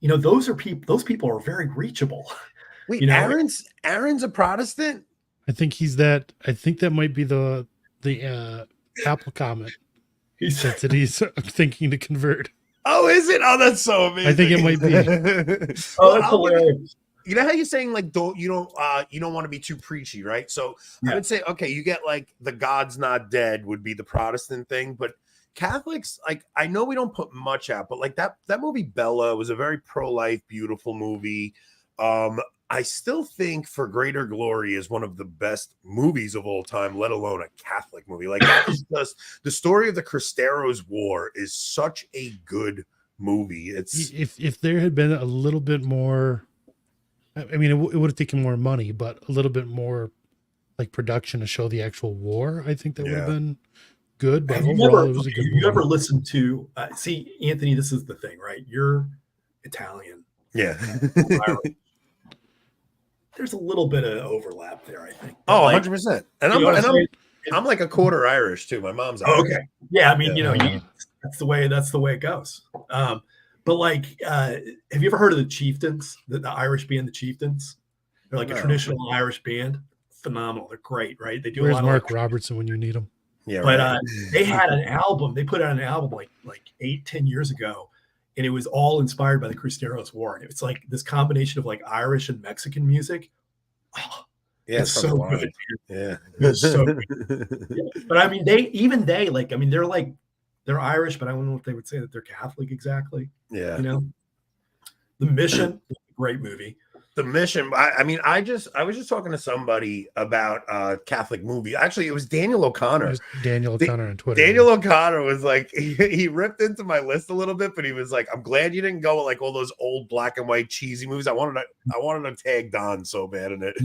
Those people are very reachable. Wait, Aaron's a Protestant? I think he's that. I think that might be the Apple comment. He said that he's thinking to convert. Oh, is it? Oh, that's so amazing. I think it might be. Oh, that's hilarious. you know how you're saying like you don't want to be too preachy, right? So I would say, okay, you get like the God's Not Dead would be the Protestant thing, but Catholics, like, I know we don't put much out, but like that movie Bella was a very pro-life, beautiful movie. I still think For Greater Glory is one of the best movies of all time, let alone a Catholic movie. Like, that is just the story of the Cristeros War is such a good movie. It's if there had been a little bit more, I mean, it would have taken more money, but a little bit more like production to show the actual war, I think that would have been good. But overall, it was a good movie. You ever listened to see, Anthony, this is the thing, right? You're Italian. Yeah. There's a little bit of overlap there, I think. Oh, like, 100%. And I'm like a quarter Irish too. My mom's Irish. Okay. Yeah, I mean, that's the way it goes. But like, have you ever heard of the Chieftains, the Irish band, the Chieftains? They're like a traditional Irish band. Phenomenal. They're great, right? They do Where's a lot Mark Robertson when you need him? Yeah, but they had an album. They put out an album like 8-10 years ago, and it was all inspired by the Cristeros War. And it's like this combination of like Irish and Mexican music. Oh, yeah, it's so good. Yeah, it's so good. Yeah. But I mean, they're Irish, but I don't know if they would say that they're Catholic exactly. Yeah, The Mission, great movie. The Mission. I was just talking to somebody about Catholic movie. Actually, it was Daniel O'Connor. Daniel O'Connor on Twitter. Daniel O'Connor was like, he ripped into my list a little bit, but he was like, "I'm glad you didn't go with like all those old black and white cheesy movies. I wanted to tag Don so bad in it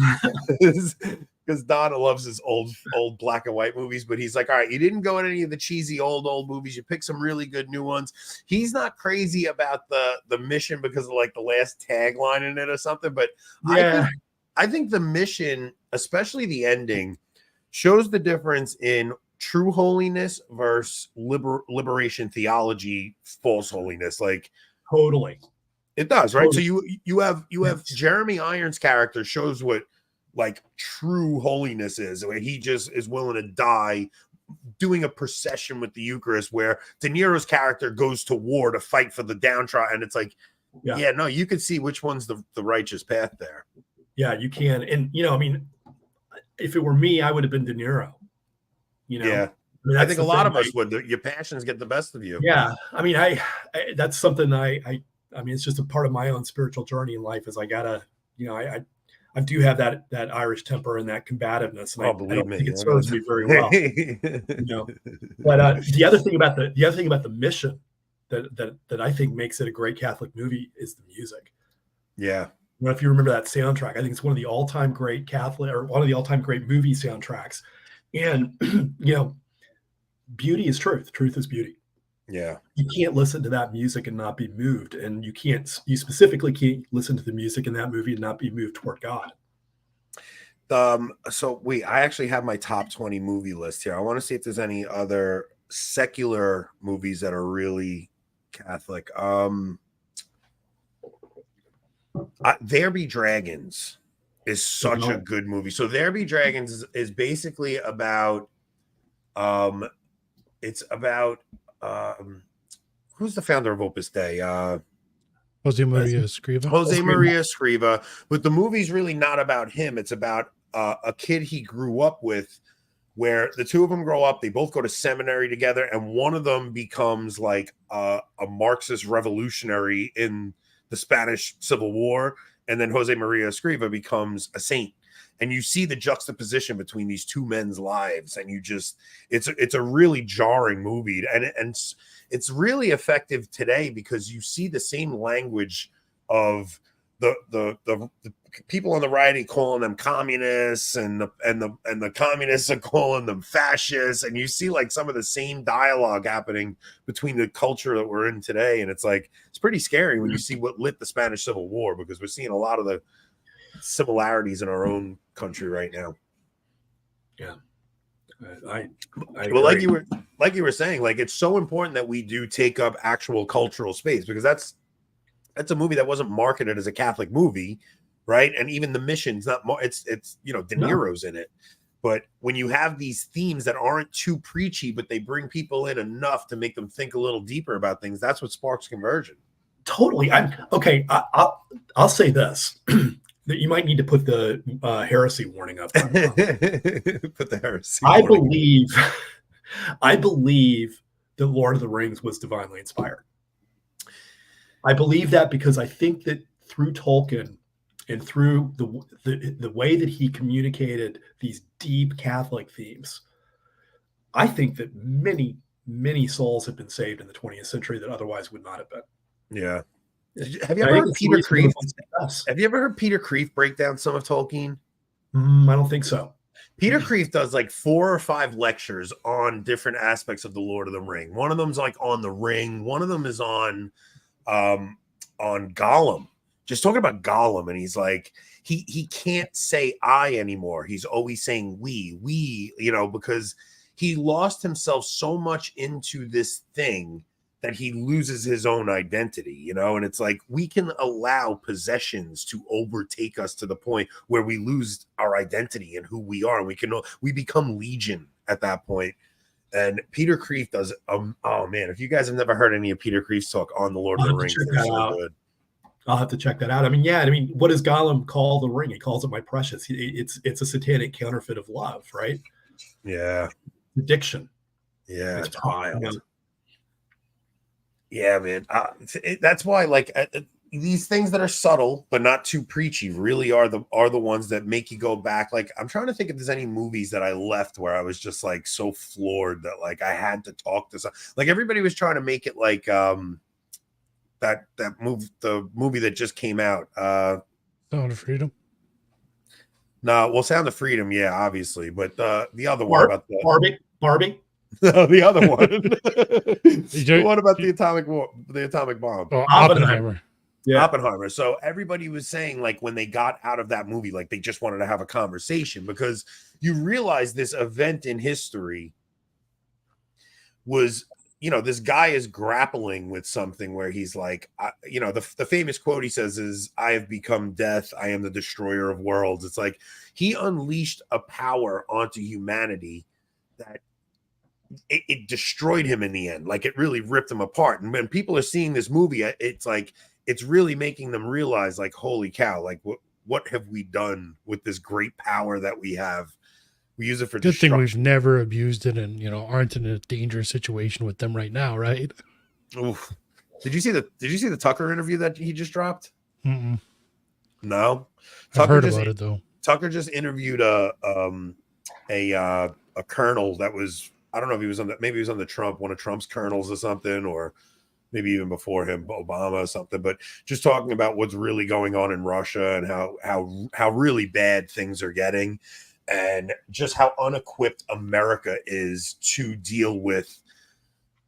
because Don loves his old black and white movies. But he's like, all right, you didn't go in any of the cheesy old movies. You picked some really good new ones. He's not crazy about the Mission because of like the last tagline in it or something. But I think the Mission, especially the ending, shows the difference in true holiness versus liberation theology, false holiness. Like, totally, it does, right? Totally. So you have Jeremy Irons' character shows what like true holiness is, where he just is willing to die doing a procession with the Eucharist, where De Niro's character goes to war to fight for the downtrodden. And it's like, no, you could see which one's the righteous path there. Yeah, you can. And, I mean, if it were me, I would have been De Niro, Yeah. I think a lot of us would. Your passions get the best of you. Yeah. I mean, I that's something I mean, it's just a part of my own spiritual journey in life is I gotta, I do have that Irish temper and that combativeness, and I don't think it serves me very well. But the other thing about the Mission that I think makes it a great Catholic movie is the music. Yeah, I don't know if you remember that soundtrack. I think it's one of the all-time great Catholic or one of the all-time great movie soundtracks. And beauty is truth. Truth is beauty. Yeah, you can't listen to that music and not be moved, and you specifically can't listen to the music in that movie and not be moved toward God. So I actually have my top 20 movie list here. I want to see if there's any other secular movies that are really Catholic. There Be Dragons is such a good movie. So There Be Dragons is basically about it's about who's the founder of Opus Dei? Jose Maria Escriva. Jose Maria Escriva. But the movie's really not about him. It's about a kid he grew up with, where the two of them grow up. They both go to seminary together, and one of them becomes like a Marxist revolutionary in the Spanish Civil War, and then Jose Maria Escriva becomes a saint. And you see the juxtaposition between these two men's lives, and it's a really jarring movie, and it's really effective today because you see the same language of the people on the right calling them communists, and the communists are calling them fascists, and you see like some of the same dialogue happening between the culture that we're in today, and it's pretty scary when you see what lit the Spanish Civil War, because we're seeing a lot of the similarities in our own country right now. Yeah, well, like you were saying, like, it's so important that we do take up actual cultural space, because that's a movie that wasn't marketed as a Catholic movie, right? And even The Mission's not it's De Niro's in it. But when you have these themes that aren't too preachy, but they bring people in enough to make them think a little deeper about things, that's what sparks conversion. Totally. I'll say this. that you might need to put the heresy warning up. Put the heresy. I warning. believe, I believe that Lord of the Rings was divinely inspired. I believe that because I think that through Tolkien and through the way that he communicated these deep Catholic themes, I think that many souls have been saved in the 20th century that otherwise would not have been. Yeah. Have you ever heard Peter Kreeft? Have you ever heard Peter Kreeft break down some of Tolkien? I don't think so. Peter Kreeft does like 4 or 5 lectures on different aspects of the Lord of the Ring. One of them's like on the ring. One of them is on Gollum. Just talking about Gollum, and he's like, he can't say I anymore. He's always saying we, you know, because he lost himself so much into this thing that he loses his own identity, you know? And it's like, we can allow possessions to overtake us to the point where we lose our identity and who we are. And we become legion at that point. And Peter Kreeft does, oh man, if you guys have never heard any of Peter Kreeft's talk on the Lord of the Rings, they're so good. I'll have to check that out. I mean, what does Gollum call the ring? He calls it my precious. It's a satanic counterfeit of love, right? Yeah. Addiction. Yeah, it's wild. Yeah, man. That's why, like, these things that are subtle but not too preachy really are the ones that make you go back. Like, I'm trying to think if there's any movies that I left where I was just like so floored that like I had to talk to some. Like, everybody was trying to make it like the movie that just came out. Sound of Freedom. No, well, Sound of Freedom, yeah, obviously, but the other one about the Barbie. No, the other one. The one about the atomic bomb. Oh, Oppenheimer. Yeah. Oppenheimer. So everybody was saying, like, when they got out of that movie, like, they just wanted to have a conversation, because you realize this event in history was, you know, this guy is grappling with something where he's like, you know, the famous quote he says is, I have become death. I am the destroyer of worlds. It's like he unleashed a power onto humanity that it destroyed him in the end. Like, it really ripped him apart. And when people are seeing this movie, it's like, it's really making them realize, like, holy cow, like, what have we done with this great power that we have? We use it for good thing we've never abused it, and, you know, aren't in a dangerous situation with them right now, right? Oof. Did you see the Tucker interview that he just dropped? Mm-mm. No, I've heard about it though. Tucker just interviewed a colonel that was, I don't know if he was maybe he was on one of Trump's colonels or something, or maybe even before him, Obama or something, but just talking about what's really going on in Russia and how really bad things are getting, and just how unequipped America is to deal with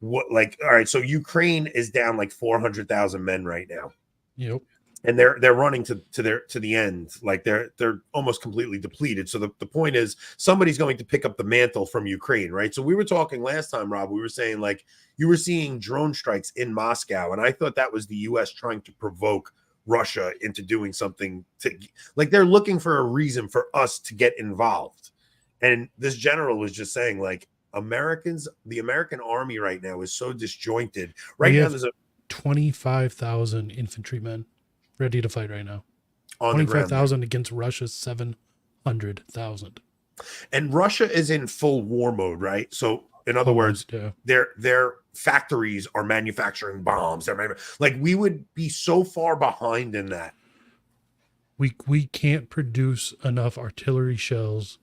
what, like, all right, so Ukraine is down like 400,000 men right now. Yep. And they're running to the end. Like, they're almost completely depleted. So the point is, somebody's going to pick up the mantle from Ukraine, right? So we were talking last time, Rob, we were saying, like, you were seeing drone strikes in Moscow, and I thought that was the US trying to provoke Russia into doing something, to, like, they're looking for a reason for us to get involved. And this general was just saying, like, the American army right now is so disjointed. Right now there's 25,000 infantrymen ready to fight right now. 25,000 against Russia's 700,000. And Russia is in full war mode, right? So, in other words, yeah. their factories are manufacturing bombs. Like, we would be so far behind in that. We can't produce enough artillery shells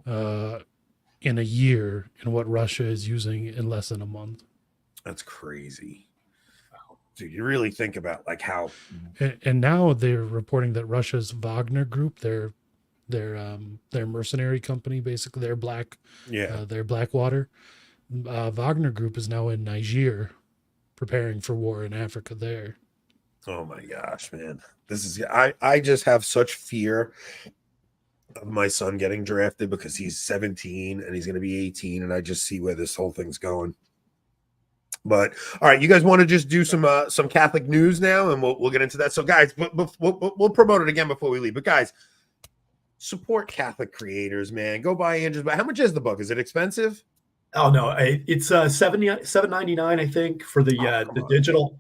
in a year in what Russia is using in less than a month. That's crazy. Dude, you really think about, like, how, and now they're reporting that Russia's Wagner group, their mercenary company, basically their Blackwater, Wagner group is now in Niger, preparing for war in Africa there. Oh my gosh, man, this is, I just have such fear of my son getting drafted, because he's 17 and he's going to be 18, and I just see where this whole thing's going. But all right, you guys want to just do some Catholic news now, and we'll get into that. So, guys, we'll promote it again before we leave. But guys, support Catholic creators, man. Go buy Andrew's book. How much is the book? Is it expensive? Oh no, it's $7.99, I think, for the digital.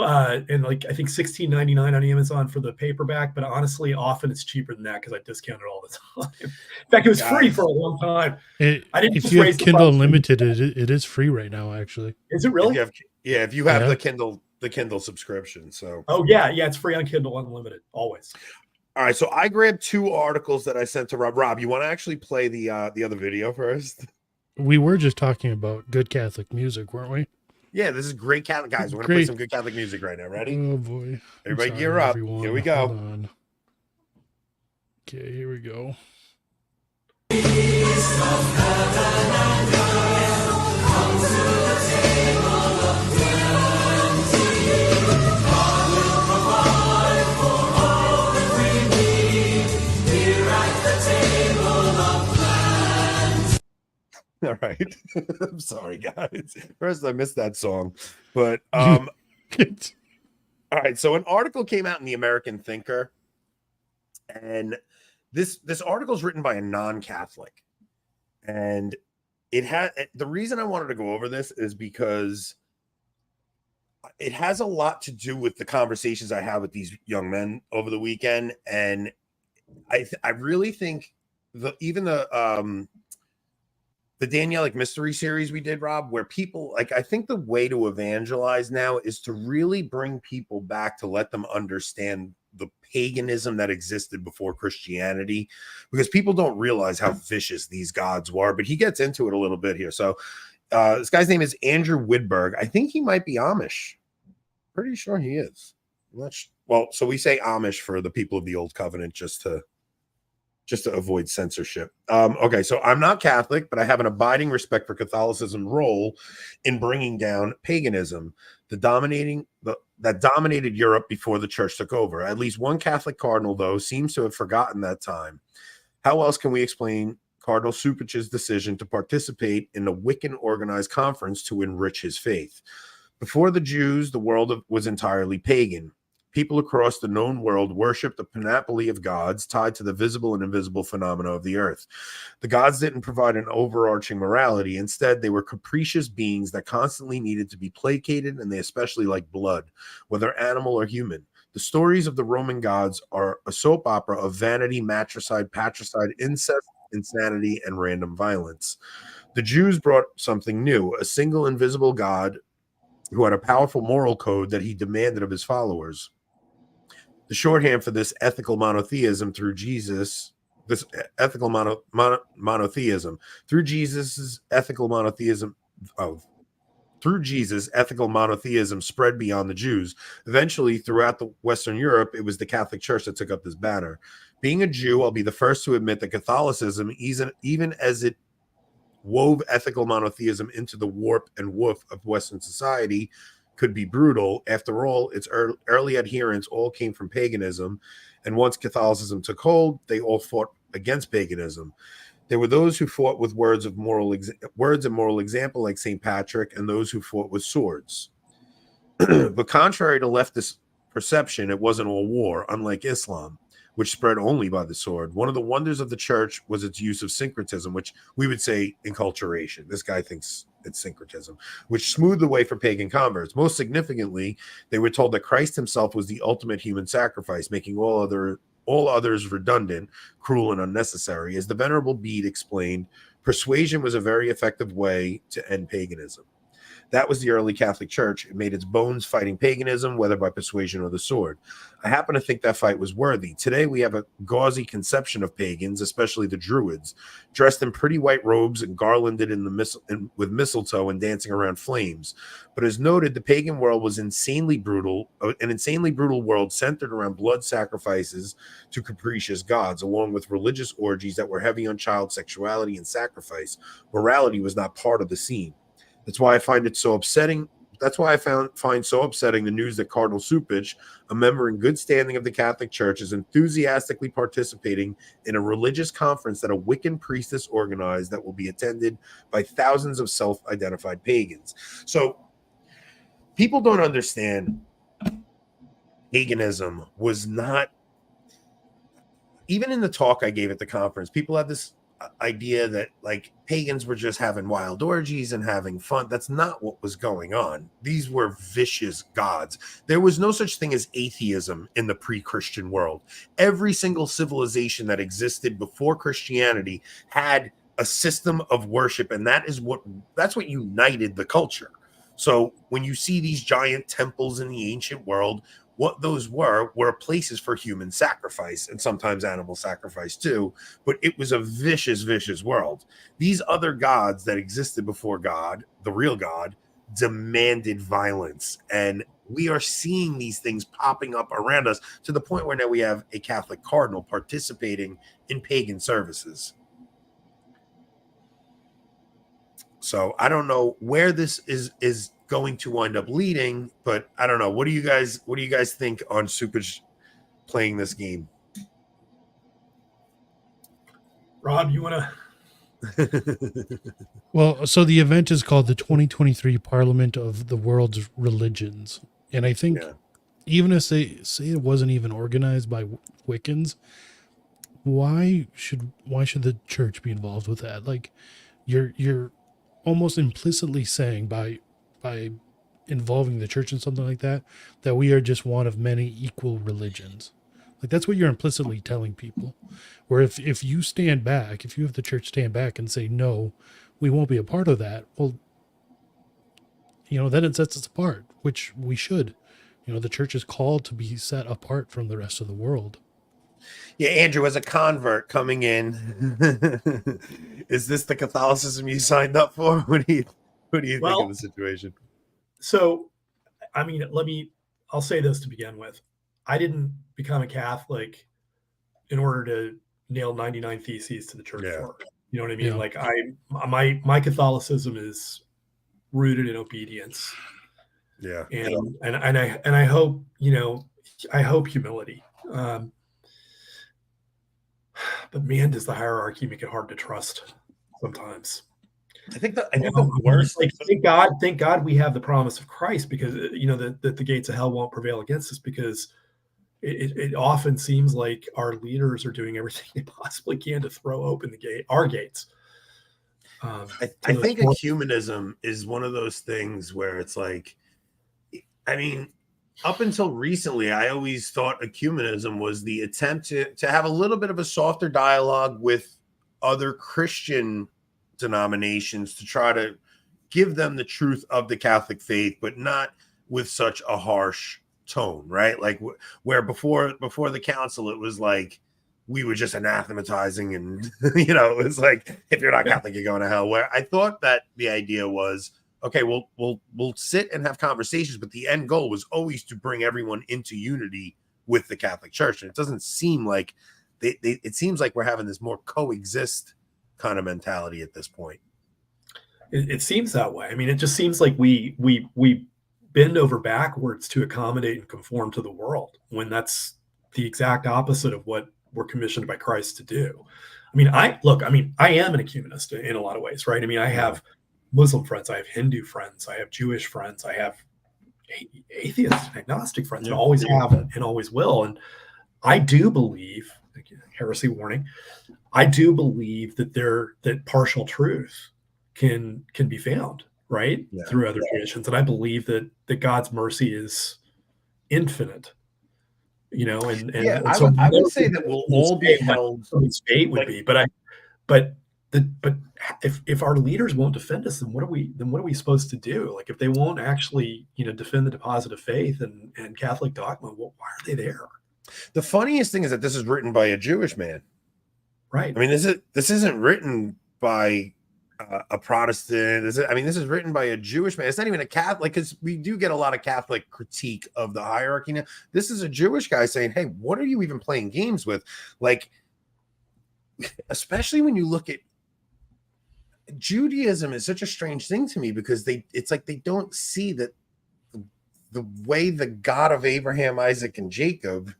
and like I think $16.99 on Amazon for the paperback. But honestly, often it's cheaper than that because I discount it all the time. In fact, it was free for a long time. If you have Kindle Unlimited, it is free right now. Actually, is it really? If you have the Kindle subscription. So it's free on Kindle Unlimited always. All right, so I grabbed 2 articles that I sent to Rob. Rob, you want to actually play the other video first? We were just talking about good Catholic music, weren't we? Yeah, this is great Catholic guys. We're gonna play some good Catholic music right now. Ready? Oh boy! Everybody, gear up. Everyone. Here we go. Hold on. Okay, here we go. All right. I'm sorry, guys. First, I missed that song. But all right. So an article came out in the American Thinker. And this article is written by a non-Catholic. And it had the reason I wanted to go over this is because it has a lot to do with the conversations I have with these young men over the weekend. And I really think the Danielic Mystery series we did, Rob, where people I think the way to evangelize now is to really bring people back to let them understand the paganism that existed before Christianity, because people don't realize how vicious these gods were. But he gets into it a little bit here. So this guy's name is Andrew Widberg. I think he might be Amish. Pretty sure he is. So we say Amish for the people of the Old Covenant just to avoid censorship. Okay, so I'm not Catholic, but I have an abiding respect for Catholicism's role in bringing down paganism, that dominated Europe before the church took over. At least one Catholic cardinal, though, seems to have forgotten that time. How else can we explain Cardinal Cupich's decision to participate in a Wiccan organized conference to enrich his faith? Before the Jews, the world was entirely pagan. People across the known world worshiped a panoply of gods tied to the visible and invisible phenomena of the earth. The gods didn't provide an overarching morality. Instead, they were capricious beings that constantly needed to be placated, and they especially liked blood, whether animal or human. The stories of the Roman gods are a soap opera of vanity, matricide, patricide, incest, insanity, and random violence. The Jews brought something new, a single invisible God who had a powerful moral code that he demanded of his followers. The shorthand for this ethical monotheism through Jesus, through Jesus, ethical monotheism spread beyond the Jews. Eventually, throughout the Western Europe, it was the Catholic Church that took up this banner. Being a Jew, I'll be the first to admit that Catholicism, even as it wove ethical monotheism into the warp and woof of Western society, could be brutal. After all, its early adherents all came from paganism, and once Catholicism took hold, they all fought against paganism. There were those who fought with words and moral example, like St. Patrick, and those who fought with swords. But contrary to leftist perception, it wasn't all war, unlike Islam, which spread only by the sword. One of the wonders of the church was its use of syncretism, which we would say enculturation. This guy thinks it's syncretism, which smoothed the way for pagan converts. Most significantly, they were told that Christ himself was the ultimate human sacrifice, making all others redundant, cruel, and unnecessary. As the Venerable Bede explained, persuasion was a very effective way to end paganism. That was the early Catholic Church. It made its bones fighting paganism, whether by persuasion or the sword. I happen to think that fight was worthy. Today, we have a gauzy conception of pagans, especially the Druids, dressed in pretty white robes and garlanded with mistletoe and dancing around flames. But as noted, the pagan world was an insanely brutal world centered around blood sacrifices to capricious gods, along with religious orgies that were heavy on child sexuality and sacrifice. Morality was not part of the scene. That's why I find it so upsetting. That's why I find so upsetting the news that Cardinal Cupich, a member in good standing of the Catholic Church, is enthusiastically participating in a religious conference that a Wiccan priestess organized that will be attended by thousands of self-identified pagans. So people don't understand paganism was not, even in the talk I gave at the conference, people had this idea that like pagans were just having wild orgies and having fun. That's not what was going on. These were vicious gods. There was no such thing as atheism in the pre-Christian world. Every single civilization that existed before Christianity had a system of worship, and that's what united the culture. So when you see these giant temples in the ancient world, what those were places for human sacrifice and sometimes animal sacrifice too. But it was a vicious, vicious world. These other gods that existed before God, the real God, demanded violence. And we are seeing these things popping up around us to the point where now we have a Catholic cardinal participating in pagan services. So I don't know where this is going to wind up leading, but I don't know. What do you guys think on Supage playing this game? Rob, you want to? Well, so the event is called the 2023 Parliament of the World's Religions. And I think even if they say it wasn't even organized by Wiccans, why should the church be involved with that? Like you're almost implicitly saying by involving the church in something like that we are just one of many equal religions. Like that's what you're implicitly telling people. Where if you stand back, if you have the church stand back and say, no, we won't be a part of that, well, then it sets us apart, which we should. The church is called to be set apart from the rest of the world. Yeah, Andrew, as a convert coming in, is this the Catholicism you signed up for? What do you think of the situation? So, I mean, I'll say this to begin with. I didn't become a Catholic in order to nail 99 theses to the church floor. You know what I mean? Yeah. Like my Catholicism is rooted in obedience. Yeah. And I hope, I hope humility. But man, does the hierarchy make it hard to trust sometimes. I think the worst. Like, thank God we have the promise of Christ, because that the gates of hell won't prevail against us, because it often seems like our leaders are doing everything they possibly can to throw open our gates. I think ecumenism is one of those things where it's like, I mean, up until recently, I always thought ecumenism was the attempt to have a little bit of a softer dialogue with other Christian denominations to try to give them the truth of the Catholic faith, but not with such a harsh tone, right? Like where before the council, it was like we were just anathematizing, and it was like, if you're not Catholic, you're going to hell. Where I thought that the idea was, okay, we'll sit and have conversations, but the end goal was always to bring everyone into unity with the Catholic Church. And it doesn't seem like it seems like we're having this more coexist kind of mentality at this point. It seems that way. I mean, it just seems like we bend over backwards to accommodate and conform to the world, when that's the exact opposite of what we're commissioned by Christ to do. I mean, I am an ecumenist in a lot of ways, right? I mean, I have Muslim friends, I have Hindu friends, I have Jewish friends, I have atheist and agnostic friends, and always have and always will. And I do believe, heresy warning, I do believe that partial truth can be found, right, through other traditions. And I believe that God's mercy is infinite, so I would say that we'll all be held. Fate would be, but if our leaders won't defend us, then what are we supposed to do? Like, if they won't actually, defend the deposit of faith and Catholic dogma, well, why are they there? The funniest thing is that this is written by a Jewish man, right? I mean, this isn't written by a Protestant. This is written by a Jewish man. It's not even a Catholic, because we do get a lot of Catholic critique of the hierarchy now. This is a Jewish guy saying, "Hey, what are you even playing games with?" Like, especially when you look at Judaism, is such a strange thing to me, because it's like they don't see that the way the God of Abraham, Isaac, and Jacob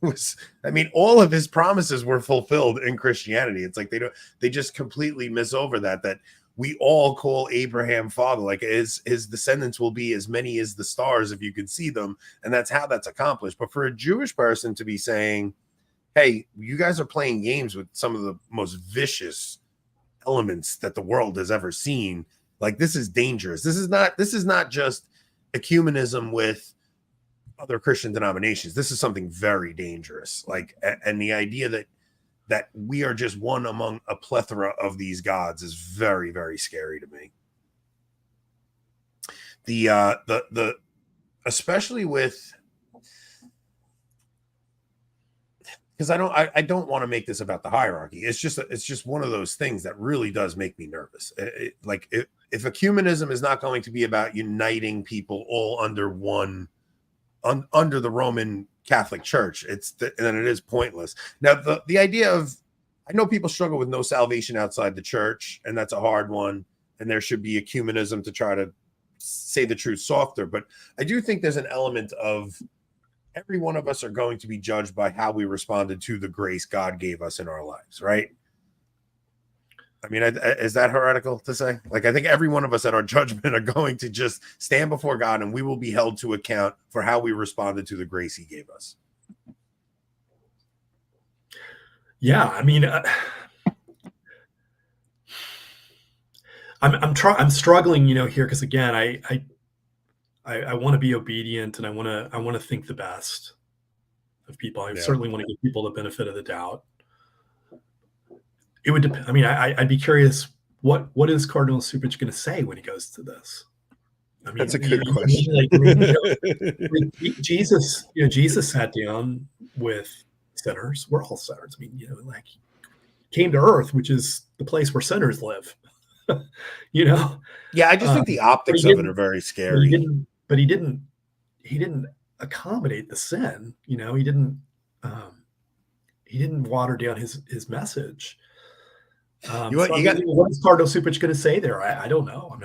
was, I mean, all of his promises were fulfilled in Christianity. It's like they just completely miss over that we all call Abraham father, like his descendants will be as many as the stars if you could see them, and that's how that's accomplished. But for a Jewish person to be saying, hey, you guys are playing games with some of the most vicious elements that the world has ever seen. Like, this is dangerous. This is not just ecumenism with other Christian denominations. This is something very dangerous. Like, and the idea that we are just one among a plethora of these gods is very, very scary to me. The especially with, because I don't want to make this about the hierarchy. It's just one of those things that really does make me nervous. If ecumenism is not going to be about uniting people all under one, under the Roman Catholic Church, then it is pointless. Now, the idea of, I know people struggle with no salvation outside the church, and that's a hard one, and there should be ecumenism to try to say the truth softer, but I do think there's an element of every one of us are going to be judged by how we responded to the grace God gave us in our lives, right? I mean, is that heretical to say? Like, I think every one of us at our judgment are going to just stand before God, and we will be held to account for how we responded to the grace he gave us. Yeah, I mean, I'm struggling, here, because again, I want to be obedient, and I want to think the best of people. I certainly want to give people the benefit of the doubt. It would depend. I mean, I'd be curious what is Cardinal Cupich going to say when he goes to this. I mean, that's a good question. Jesus sat down with sinners. We're all sinners. I mean, like, came to earth, which is the place where sinners live. Yeah, I just think the optics of it are very scary. But he didn't accommodate the sin. He didn't water down his message. What is Cardinal Cupich going to say there? I don't know.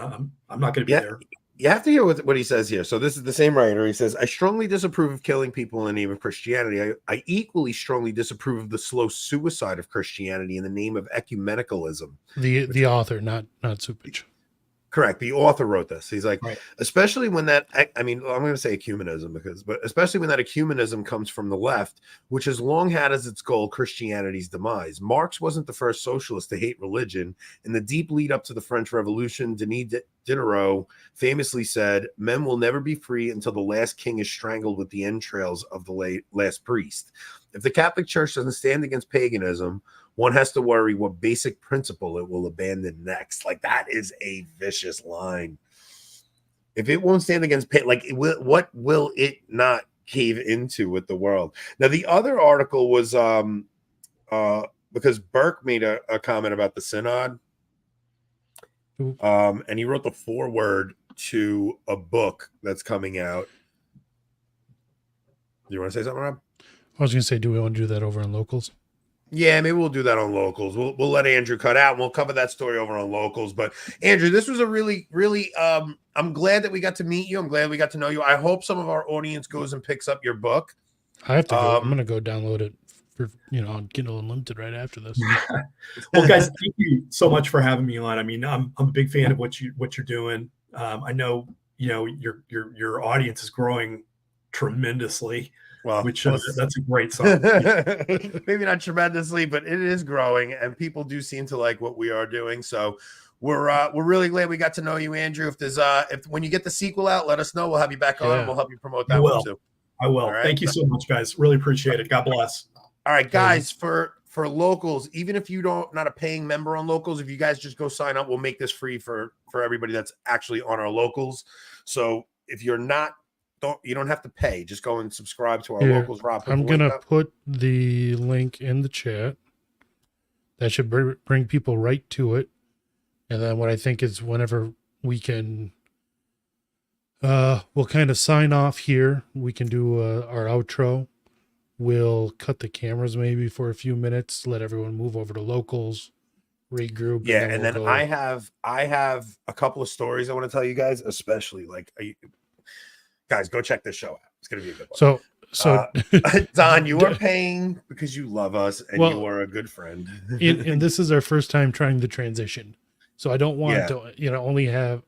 I'm not going to be there. You have to hear what he says here. So this is the same writer. He says, I strongly disapprove of killing people in the name of Christianity. I equally strongly disapprove of the slow suicide of Christianity in the name of ecumenicalism. The author, not Cupich. Correct. The author wrote this. He's like, right. Especially when that, I mean, I'm going to say ecumenism but especially when that ecumenism comes from the left, which has long had as its goal Christianity's demise. Marx wasn't the first socialist to hate religion. In the deep lead up to the French Revolution, Denis Diderot famously said, men will never be free until the last king is strangled with the entrails of the last priest. If the Catholic Church doesn't stand against paganism, one has to worry what basic principle it will abandon next. Like, that is a vicious line. If it won't stand against what will it not cave into with the world? Now, the other article was because Burke made a comment about the synod, and he wrote the foreword to a book that's coming out. Do you want to say something, Rob? I was going to say, do we want to do that over on Locals? Yeah, maybe we'll do that on Locals. We'll let Andrew cut out, and we'll cover that story over on Locals. But Andrew, this was a really, really, I'm glad that we got to meet you. I'm glad we got to know you. I hope some of our audience goes and picks up your book. I have to go. I'm going to go download it for, on Kindle Unlimited right after this. Well, guys, thank you so much for having me on. I mean, I'm a big fan of what you're doing. I know, your audience is growing tremendously. Well, which that's a great song. Maybe not tremendously, but it is growing, and people do seem to like what we are doing. So we're really glad we got to know you, Andrew. If there's if when you get the sequel out, let us know. We'll have you back on. And we'll help you promote that one too. I will. Right? Thank you so much, guys. Really appreciate it. God bless. All right, guys. For Locals, even if you not a paying member on Locals, if you guys just go sign up, we'll make this free for everybody that's actually on our Locals. So if you're not, you don't have to pay. Just go and subscribe to our Locals. Rob, I'm going to put the link in the chat. That should bring people right to it. And then what I think is whenever we can, we'll kind of sign off here. We can do our outro. We'll cut the cameras maybe for a few minutes, let everyone move over to Locals, regroup. Yeah, and then I have a couple of stories I want to tell you guys, especially guys, go check this show out. It's going to be a good one. So Don, you are paying because you love us and you are a good friend. And this is our first time trying the transition. So I don't want to, only have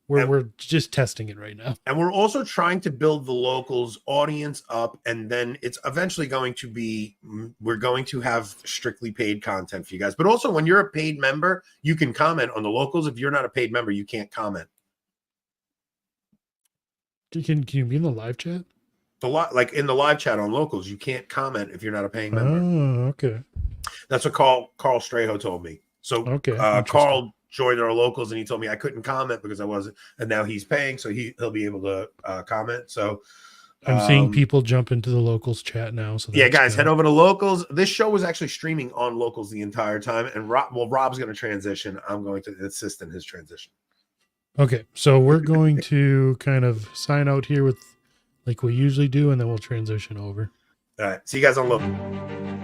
We're just testing it right now. And we're also trying to build the locals audience up, and then it's eventually going to be, we're going to have strictly paid content for you guys. But also when you're a paid member, you can comment on the locals. If you're not a paid member, you can't comment. Can you be in the live chat? Like in the live chat on locals, you can't comment if you're not a paying member. Oh, okay. That's what Carl Straho told me. So Carl joined our locals and he told me I couldn't comment because I wasn't, and now he's paying, so he'll be able to comment. So I'm seeing people jump into the locals chat now. So yeah, guys, head over to locals. This show was actually streaming on locals the entire time, and Rob's going to transition. I'm going to assist in his transition. Okay, so we're going to kind of sign out here with like we usually do, and then we'll transition over. All right, see you guys on local.